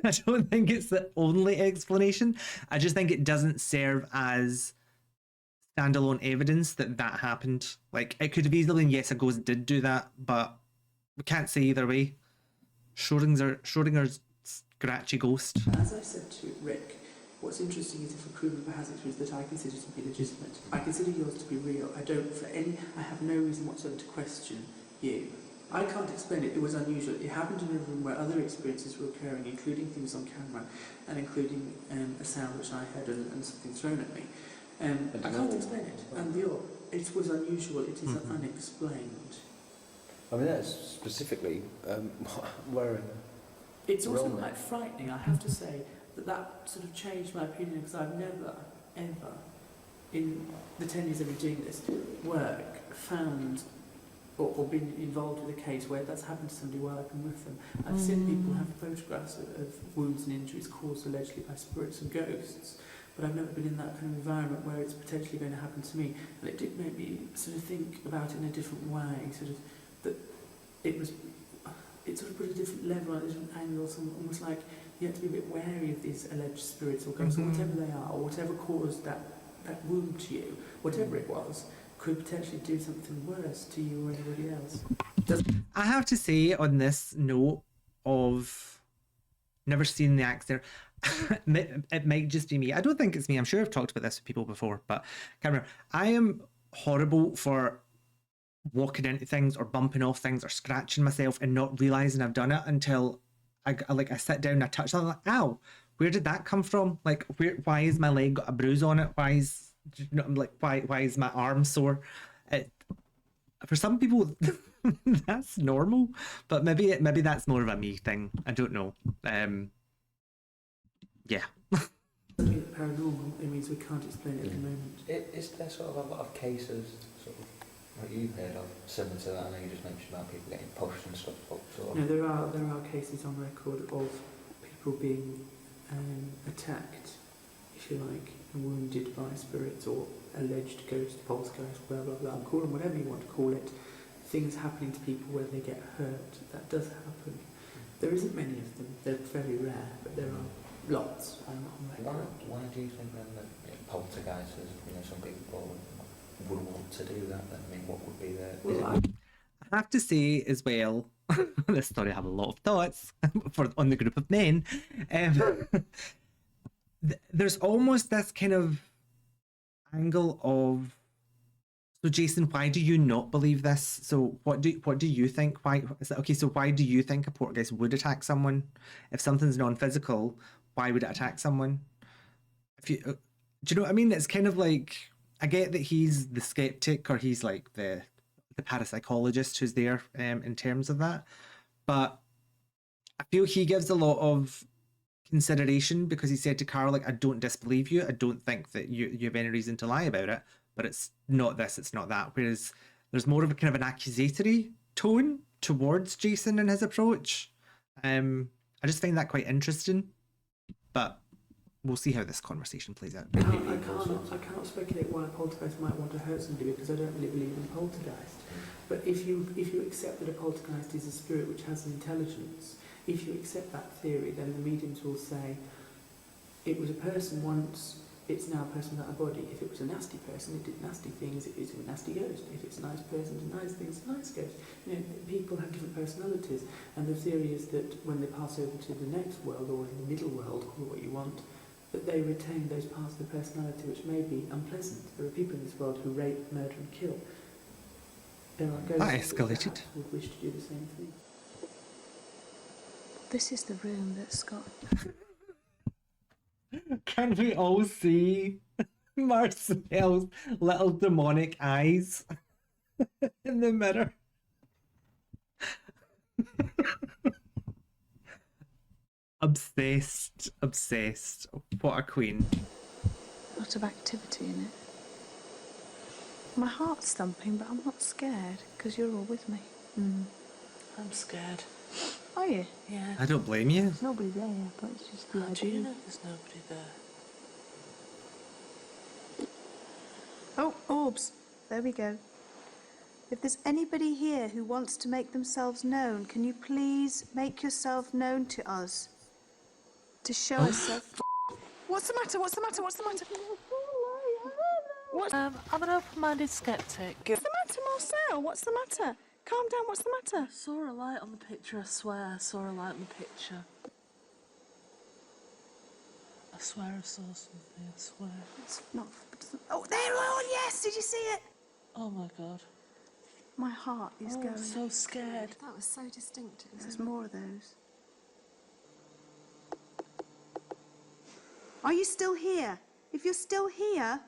I don't think it's the only explanation. I just think it doesn't serve as standalone evidence that happened. Like, it could have easily been, yes, a ghost did do that, but we can't say either way. Schrodinger's scratchy ghost. As I said to Rick, what's interesting is if a crew member has experience that I consider to be legitimate. I consider yours to be real. I have no reason whatsoever to question you. I can't explain it. It was unusual. It happened in a room where other experiences were occurring, including things on camera, and including a sound which I heard and something thrown at me. I can't explain it. And it was unusual. It is unexplained. I mean, that's specifically where... It's also quite frightening, I have to say, that sort of changed my opinion, because I've never, ever, in the 10 years I've been doing this work, found or been involved with a case where that's happened to somebody while I've been with them. I've seen people have photographs of wounds and injuries caused allegedly by spirits and ghosts, but I've never been in that kind of environment where it's potentially going to happen to me. And it did make me sort of think about it in a different way, sort of that it sort of put a different level, a different angle, almost like you have to be a bit wary of these alleged spirits or ghosts, or whatever they are, or whatever caused that wound to you, whatever it was, could potentially do something worse to you or anybody else. I have to say, on this note of never seen the actor, it might just be me. I don't think it's me. I'm sure I've talked about this with people before, but I can't remember. I am horrible for walking into things or bumping off things or scratching myself and not realizing I've done it until I sit down and I touch something, like, ow, where did that come from? Like, why is my leg got a bruise on it? Why is my arm sore? For some people that's normal, but maybe that's more of a me thing. I don't know. Yeah. Paranormal, it means we can't explain it at the moment. Is there sort of a lot of cases, sort of, like you've heard of, similar to that? I know you just mentioned about people getting pushed and stuff. Sort of. No, there are cases on record of people being attacked, if you like, and wounded by spirits or alleged ghost, poltergeist, blah blah blah. Call them whatever you want to call it. things happening to people where they get hurt. That does happen. There isn't many of them. They're very rare, but there are lots on record. Why do you think then that poltergeists, some people would want to do that? Then? I mean, what would be their... I have to say as well, this story I have a lot of thoughts on the group of men. There's almost this kind of angle of, so Jason, why do you not believe this? So what do you think? Why is that? Okay, so why do you think a poltergeist would attack someone? If something's non-physical, why would it attack someone? If you do you know what I mean? It's kind of like, I get that he's the skeptic, or he's like the parapsychologist who's there in terms of that, but I feel he gives a lot of consideration, because he said to Carl, like, I don't disbelieve you, I don't think that you have any reason to lie about it, but it's not this, it's not that. Whereas there's more of a kind of an accusatory tone towards Jason and his approach. I just find that quite interesting, but we'll see how this conversation plays out. I cannot speculate why a poltergeist might want to hurt somebody, because I don't really believe in poltergeist. But if you accept that a poltergeist is a spirit which has an intelligence, if you accept that theory, then the mediums will say, it was a person once, it's now a person without a body. If it was a nasty person, it did nasty things, it is a nasty ghost. If it's a nice person, it did nice things, a nice ghost. People have different personalities, and the theory is that when they pass over to the next world, or in the middle world, call it what you want, that they retain those parts of the personality which may be unpleasant. There are people in this world who rape, murder and kill. There are ghosts that perhaps would wish to do the same thing. This is the room that Scott... Can we all see Marcel's little demonic eyes in the mirror? Obsessed. What a queen. A lot of activity in it. My heart's thumping, but I'm not scared, because you're all with me. I'm scared. Are you? Yeah. I don't blame you. There's nobody there, but it's just the How idea. do you know there's nobody there? Oh, Orbs. There we go. If there's anybody here who wants to make themselves known, can you please make yourself known to us? To show us... What's the matter? What's the matter? What's the matter? What? I'm an open-minded skeptic. What's the matter, Marcel? What's the matter? Calm down, what's the matter? I saw a light on the picture, I swear. I saw a light on the picture. I swear I saw something, I swear. It's not... Oh, there on, yes! Did you see it? Oh my God. My heart is going... I'm so scared. That was so distinct. There's more of those. Are you still here? If you're still here...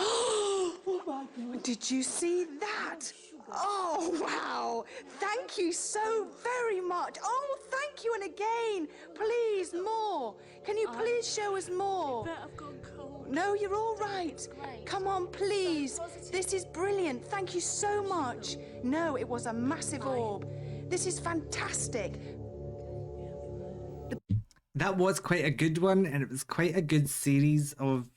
Oh my God. Did you see that? Oh, wow. Thank you so very much. Oh, thank you. And again, please, more. Can you please show us more? I've gone cold. No, you're all right. Come on, please. This is brilliant. Thank you so much. No, it was a massive orb. This is fantastic. That was quite a good one, and it was quite a good series of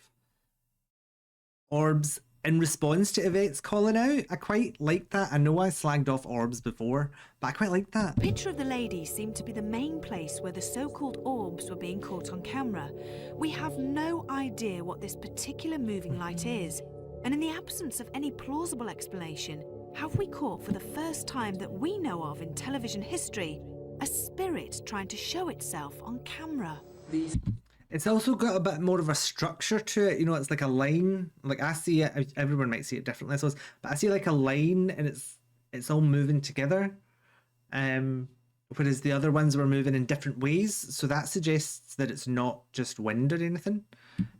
orbs in response to Yvette's calling out. I quite liked that. I know I slagged off orbs before, but I quite liked that. The picture of the lady seemed to be the main place where the so-called orbs were being caught on camera. We have no idea what this particular moving light is, and in the absence of any plausible explanation, have we caught for the first time that we know of in television history a spirit trying to show itself on camera? It's also got a bit more of a structure to it. You know, it's like a line. Like, I see it, everyone might see it differently, I suppose, but I see like a line, and it's all moving together. Whereas the other ones were moving in different ways, so that suggests that it's not just wind or anything.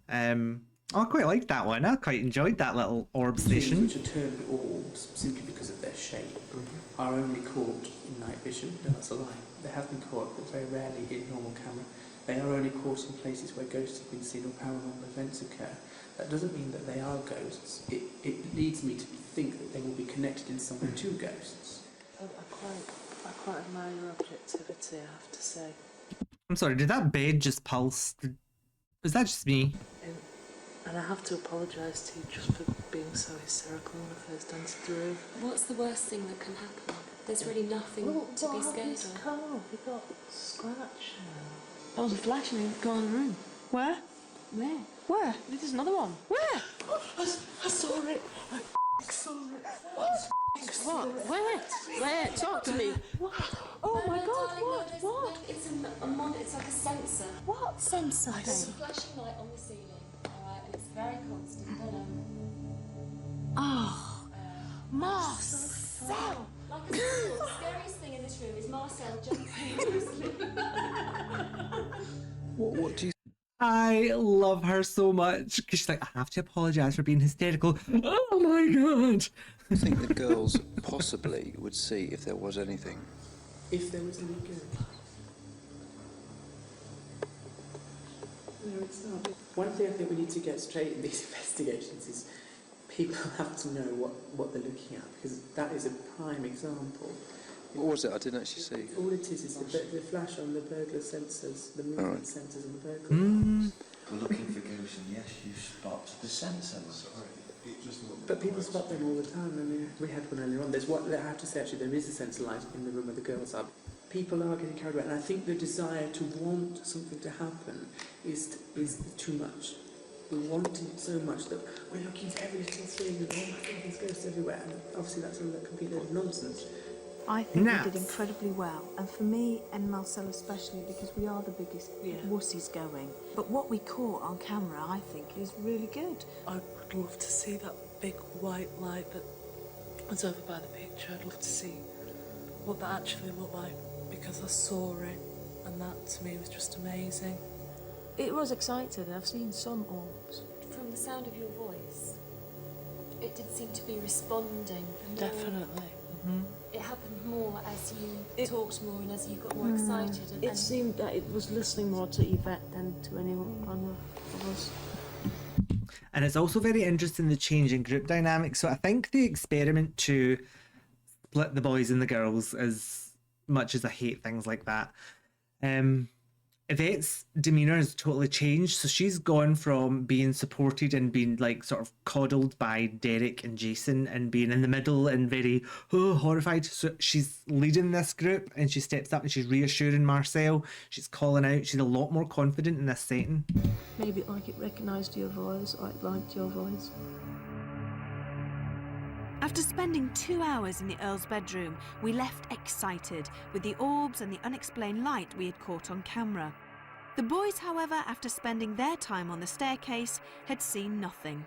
I quite liked that one. I quite enjoyed that little orb station. Things which are termed orbs, simply because of their shape, are only caught in night vision. No, that's a lie. They have been caught, but very rarely in normal camera. They are only caught in places where ghosts have been seen or paranormal events occur. That doesn't mean that they are ghosts. It leads me to think that they will be connected in some way to ghosts. I quite admire your objectivity, I have to say. I'm sorry, did that bed just pulse? Was that just me? And I have to apologise to you just for being so hysterical when I first danced through. What's the worst thing that can happen? There's really nothing to be scared of. Carl, he got scratched. That was a flash and he'd gone in the room. Where? Where? Where? There's another one. Where? I saw it. I saw it. What? Where? Talk to me. What? Oh my no, God, darling, what? No, What? It's it's like a sensor. What sensor? There's a flashing light on the ceiling, alright, and it's very constant. Oh, Marcel! Like I said, the scariest thing in this room is Marcel jumping. What do you... I love her so much because she's like, I have to apologise for being hysterical. Oh my God. I think the girls possibly would see if there was anything. If there was any good. No, it's not. One thing I think we need to get straight in these investigations is people have to know what they're looking at, because that is a prime example. What was it? I didn't actually see. All it is the flash on the burglar sensors, the movement sensors on the burglar. We're looking for ghosts, and yes, you spot the sensors. But people spot them all the time. I mean, we had one earlier on. I have to say, actually, there is a sensor light in the room where the girls are. People are getting carried away, and I think the desire to want something to happen is too much. We want it so much that we're looking for every little thing, and oh my God, there's ghosts everywhere. And obviously, that's all a complete load of nonsense. I think we did incredibly well, and for me and Marcel especially, because we are the biggest wussies going. But what we caught on camera, I think, is really good. I would love to see that big white light that was over by the picture. I'd love to see what that actually looked like, because I saw it, and that to me was just amazing. It was exciting. I've seen some orbs. From the sound of your voice, it did seem to be responding. Definitely. It happened more as you talked more and as you got more excited. It seemed that it was listening more to Yvette than to anyone of us. And it's also very interesting, the change in group dynamics. So I think the experiment to split the boys and the girls, as much as I hate things like that, Yvette's demeanour has totally changed. So she's gone from being supported and being like sort of coddled by Derek and Jason and being in the middle and very horrified. So she's leading this group and she steps up and she's reassuring Marcel. She's calling out. She's a lot more confident in this setting. Maybe like it recognised your voice, or it liked your voice. After spending 2 hours in the Earl's bedroom, we left excited with the orbs and the unexplained light we had caught on camera. The boys, however, after spending their time on the staircase, had seen nothing.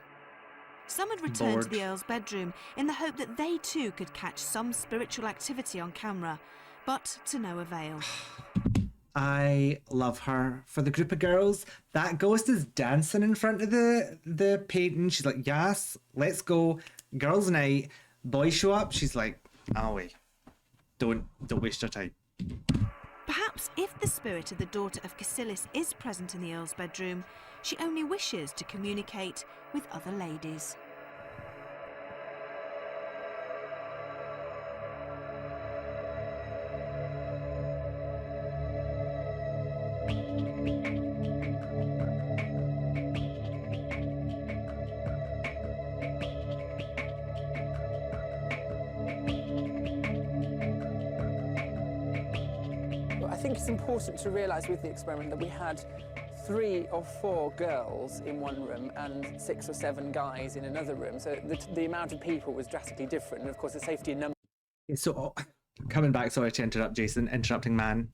Some had returned to the Earl's bedroom in the hope that they too could catch some spiritual activity on camera, but to no avail. I love her. For the group of girls, that ghost is dancing in front of the painting. She's like, yes, let's go. Girls' night. Boys show up. She's like, oh wait, don't waste your time. Perhaps if the spirit of the daughter of Cassillis is present in the Earl's bedroom, she only wishes to communicate with other ladies. I think it's important to realise with the experiment that we had 3 or 4 girls in one room and 6 or 7 guys in another room. So the amount of people was drastically different. And of course, the safety in numbers. So coming back, sorry to interrupt, Jason, interrupting man.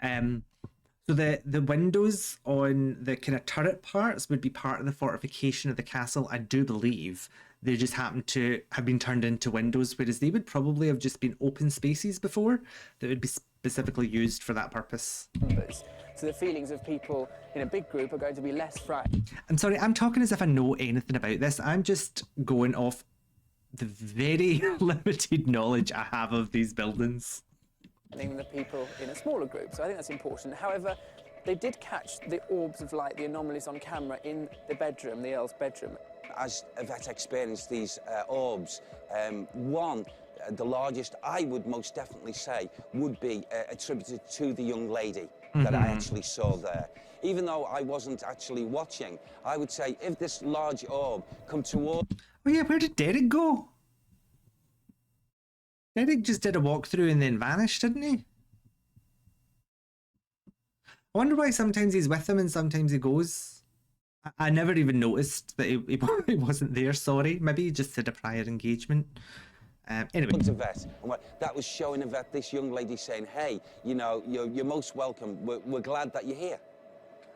So the windows on the kind of turret parts would be part of the fortification of the castle, I do believe. They just happen to have been turned into windows, whereas they would probably have just been open spaces before that would be specifically used for that purpose. So the feelings of people in a big group are going to be less frightened. I'm sorry, I'm talking as if I know anything about this. I'm just going off the very limited knowledge I have of these buildings. Than the people in a smaller group, so I think that's important. However, they did catch the orbs of light, the anomalies on camera in the bedroom, the Earl's bedroom. As Yvette experienced these orbs, one, the largest, I would most definitely say, would be attributed to the young lady. that I actually saw there. Even though I wasn't actually watching, I would say if this large orb come toward... Oh yeah, where did Derek go? Derek just did a walkthrough and then vanished, didn't he? I wonder why sometimes he's with him and sometimes he goes. I never even noticed that he wasn't there, sorry. Maybe he just did a prior engagement. Anyway. Yvette, and that was showing Yvette, this young lady, saying, hey, you know, you're most welcome. We're glad that you're here.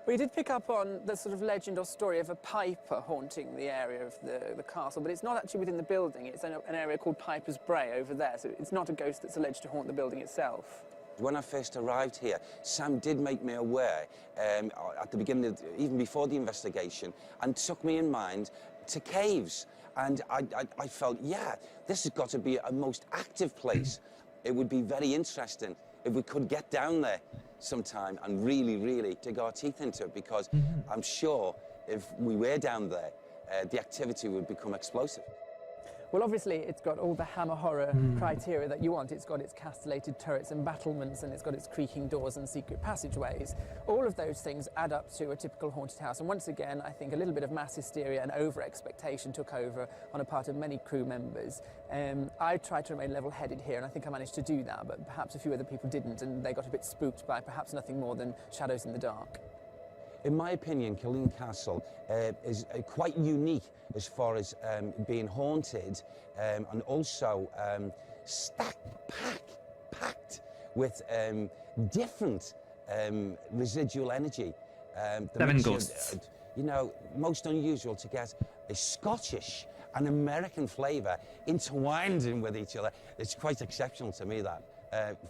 We did pick up on the sort of legend or story of a piper haunting the area of the castle, but it's not actually within the building. It's an area called Piper's Bray over there, so it's not a ghost that's alleged to haunt the building itself. When I first arrived here, Sam did make me aware at the beginning, even before the investigation, and took me in mind to caves. And I felt, yeah, this has got to be a most active place. It would be very interesting if we could get down there sometime and really, really dig our teeth into it, because I'm sure if we were down there, the activity would become explosive. Well, obviously, it's got all the Hammer horror criteria that you want. It's got its castellated turrets and battlements, and it's got its creaking doors and secret passageways. All of those things add up to a typical haunted house. And once again, I think a little bit of mass hysteria and over-expectation took over on a part of many crew members. I tried to remain level-headed here, and I think I managed to do that, but perhaps a few other people didn't, and they got a bit spooked by perhaps nothing more than shadows in the dark. In my opinion, Culzean Castle is quite unique as far as being haunted and also packed with different residual energy. Seven ghosts. You know, most unusual to get a Scottish and American flavour intertwined in with each other. It's quite exceptional to me, that.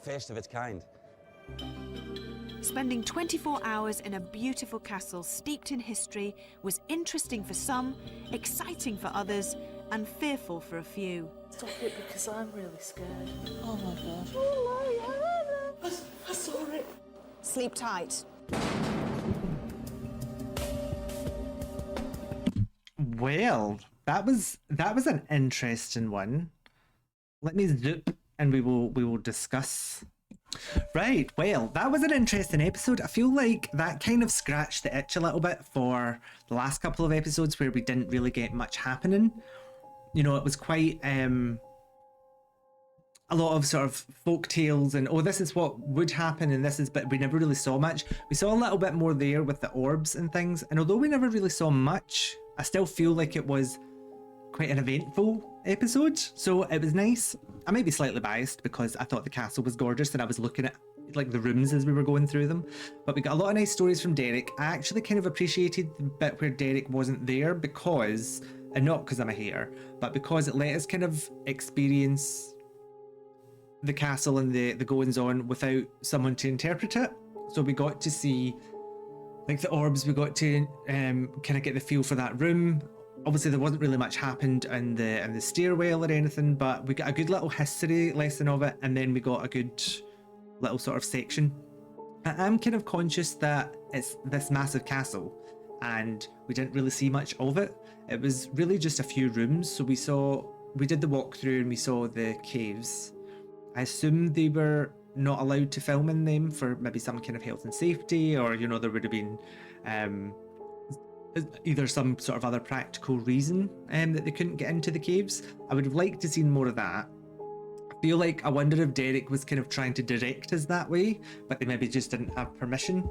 First of its kind. Spending 24 hours in a beautiful castle steeped in history was interesting for some, exciting for others, and fearful for a few. Stop it, because I'm really scared. Oh my god. Oh, I saw it. Sleep tight. Well, that was an interesting one. Let me zip and we will discuss. Right, well, that was an interesting episode. I feel like that kind of scratched the itch a little bit for the last couple of episodes where we didn't really get much happening. You know, it was quite a lot of sort of folk tales and, oh, this is what would happen and this is, but we never really saw much. We saw a little bit more there with the orbs and things, and although we never really saw much, I still feel like it was quite an eventful episode, so it was nice. I may be slightly biased because I thought the castle was gorgeous and I was looking at like the rooms as we were going through them, but we got a lot of nice stories from Derek. I actually kind of appreciated the bit where Derek wasn't there because, and not because I'm a hater, but because it let us kind of experience the castle and the goings on without someone to interpret it. So we got to see like the orbs, we got to kind of get the feel for that room. Obviously there wasn't really much happened in the stairwell or anything, but we got a good little history lesson of it, and then we got a good little sort of section. I'm kind of conscious that it's this massive castle and we didn't really see much of it. It was really just a few rooms. So we did the walkthrough and we saw the caves. I assume they were not allowed to film in them for maybe some kind of health and safety, or, you know, there would have been either some sort of other practical reason that they couldn't get into the caves. I would have liked to seen more of that. I feel like, I wonder if Derek was kind of trying to direct us that way, but they maybe just didn't have permission.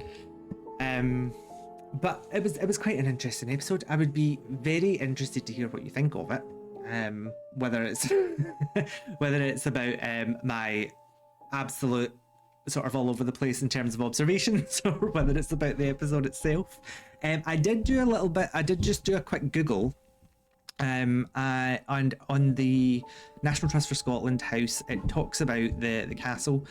But it was quite an interesting episode. I would be very interested to hear what you think of it. Whether it's whether it's about my absolute sort of all over the place in terms of observations, or whether it's about the episode itself. I did just do a quick Google, and on the National Trust for Scotland house, it talks about the castle.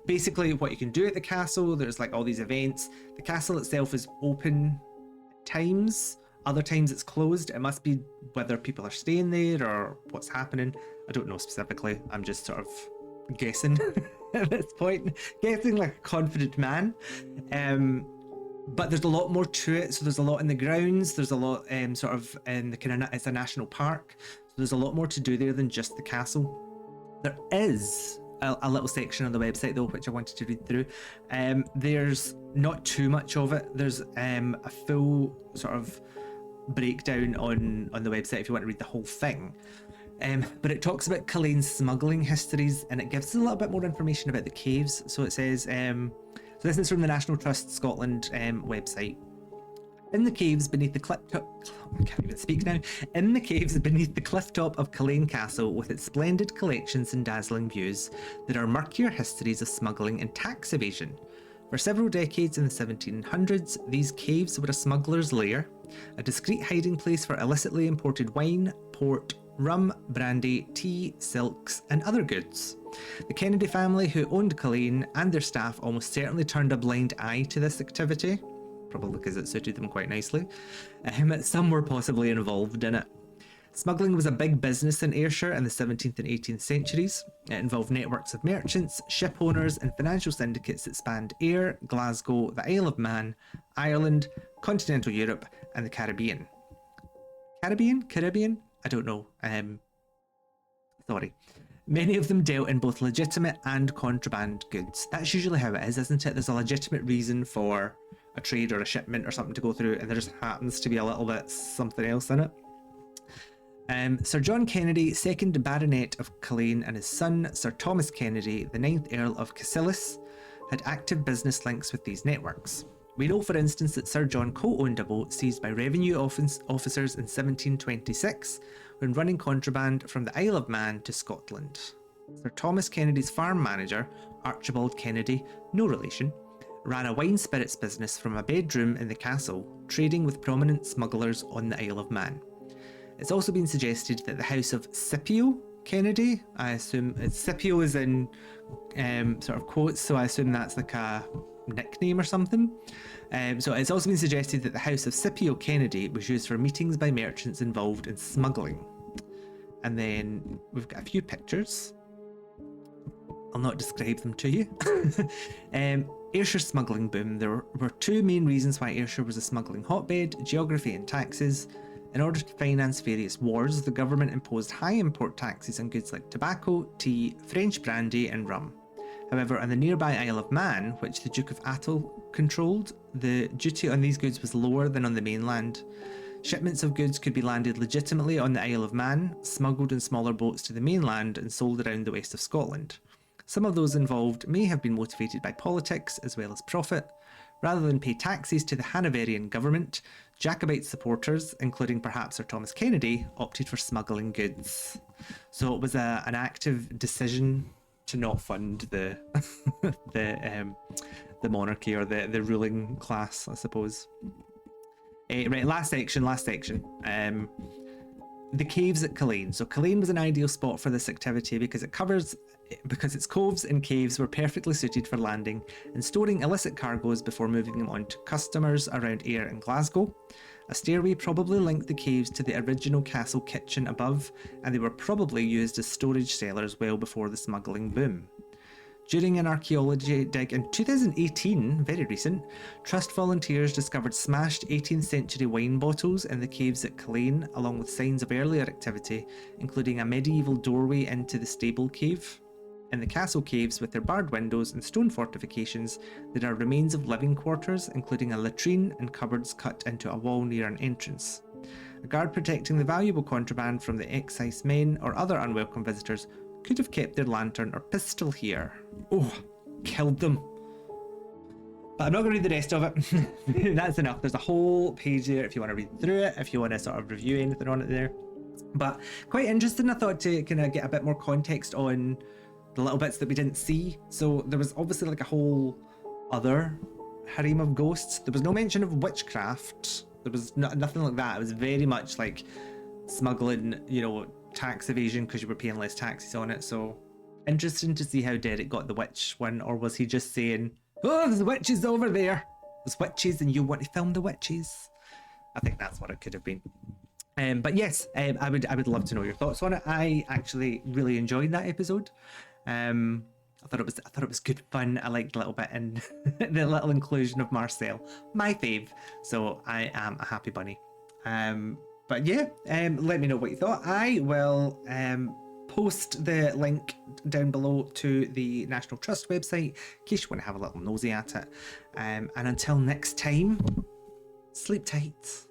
Basically what you can do at the castle, there's like all these events. The castle itself is open at times, other times it's closed. It must be whether people are staying there or what's happening. I don't know specifically, I'm just sort of guessing at this point, guessing like a confident man. But there's a lot more to it. So there's a lot in the grounds, there's a lot sort of in the kind of, it's a national park, so there's a lot more to do there than just the castle. There is a little section on the website though, which I wanted to read through. There's not too much of it. There's a full sort of breakdown on the website if you want to read the whole thing. But it talks about Culzean's smuggling histories, and it gives us a little bit more information about the caves. So it says, so this is from the National Trust Scotland website. In the caves beneath the cliff top, I can't even speak now. In the caves beneath the cliff top of Culzean Castle, with its splendid collections and dazzling views, there are murkier histories of smuggling and tax evasion. For several decades in the 1700s, these caves were a smuggler's lair, a discreet hiding place for illicitly imported wine, port, rum, brandy, tea, silks, and other goods. The Kennedy family, who owned Culzean, and their staff almost certainly turned a blind eye to this activity, probably because it suited them quite nicely. Some were possibly involved in it. Smuggling was a big business in Ayrshire in the 17th and 18th centuries. It involved networks of merchants, ship owners, and financial syndicates that spanned Ayr, Glasgow, the Isle of Man, Ireland, continental Europe, and the Caribbean. Caribbean? I don't know. Sorry. Many of them dealt in both legitimate and contraband goods. That's usually how it is, isn't it? There's a legitimate reason for a trade or a shipment or something to go through, and there just happens to be a little bit something else in it. Sir John Kennedy, 2nd Baronet of Culzean, and his son, Sir Thomas Kennedy, the 9th Earl of Cassillis, had active business links with these networks. We know, for instance, that Sir John co-owned a boat seized by revenue officers in 1726 when running contraband from the Isle of Man to Scotland. Sir Thomas Kennedy's farm manager, Archibald Kennedy, no relation, ran a wine spirits business from a bedroom in the castle, trading with prominent smugglers on the Isle of Man. It's also been suggested that the house of Scipio Kennedy, I assume Scipio is in sort of quotes, so I assume that's like a nickname or something. So it's also been suggested that the house of Scipio Kennedy was used for meetings by merchants involved in smuggling. And then we've got a few pictures. I'll not describe them to you. Ayrshire smuggling boom. There were two main reasons why Ayrshire was a smuggling hotbed: geography and taxes. In order to finance various wars, the government imposed high import taxes on goods like tobacco, tea, French brandy, and rum. However, on the nearby Isle of Man, which the Duke of Atholl controlled, the duty on these goods was lower than on the mainland. Shipments of goods could be landed legitimately on the Isle of Man, smuggled in smaller boats to the mainland, and sold around the west of Scotland. Some of those involved may have been motivated by politics as well as profit. Rather than pay taxes to the Hanoverian government, Jacobite supporters, including perhaps Sir Thomas Kennedy, opted for smuggling goods. So it was an active decision to not fund the the monarchy or the ruling class, I suppose. Right, last section. The caves at Culzean. So Culzean was an ideal spot for this activity because its coves and caves were perfectly suited for landing and storing illicit cargoes before moving them on to customers around Ayr and Glasgow. A stairway probably linked the caves to the original castle kitchen above, and they were probably used as storage cellars well before the smuggling boom. During an archaeology dig in 2018, very recent, Trust volunteers discovered smashed 18th century wine bottles in the caves at Culzean, along with signs of earlier activity, including a medieval doorway into the stable cave. In the castle caves, with their barred windows and stone fortifications, there are remains of living quarters, including a latrine and cupboards cut into a wall near an entrance. A guard protecting the valuable contraband from the excise men or other unwelcome visitors could have kept their lantern or pistol here. Oh, killed them. But I'm not going to read the rest of it. That's enough. There's a whole page there if you want to read through it, if you want to sort of review anything on it there. But quite interesting, I thought, to kind of get a bit more context on the little bits that we didn't see. So there was obviously like a whole other harem of ghosts. There was no mention of witchcraft. There was nothing like that. It was very much like smuggling, tax evasion because you were paying less taxes on it. So interesting to see how Derek got the witch one, or was he just saying, "Oh, there's witches over there. There's witches, and you want to film the witches." I think that's what it could have been. But yes, I would love to know your thoughts on it. I actually really enjoyed that episode. I thought it was good fun. I liked the little bit and the little inclusion of Marcel, my fave. So I am a happy bunny. But yeah, let me know what you thought. I will post the link down below to the National Trust website in case you want to have a little nosy at it. And until next time, sleep tight.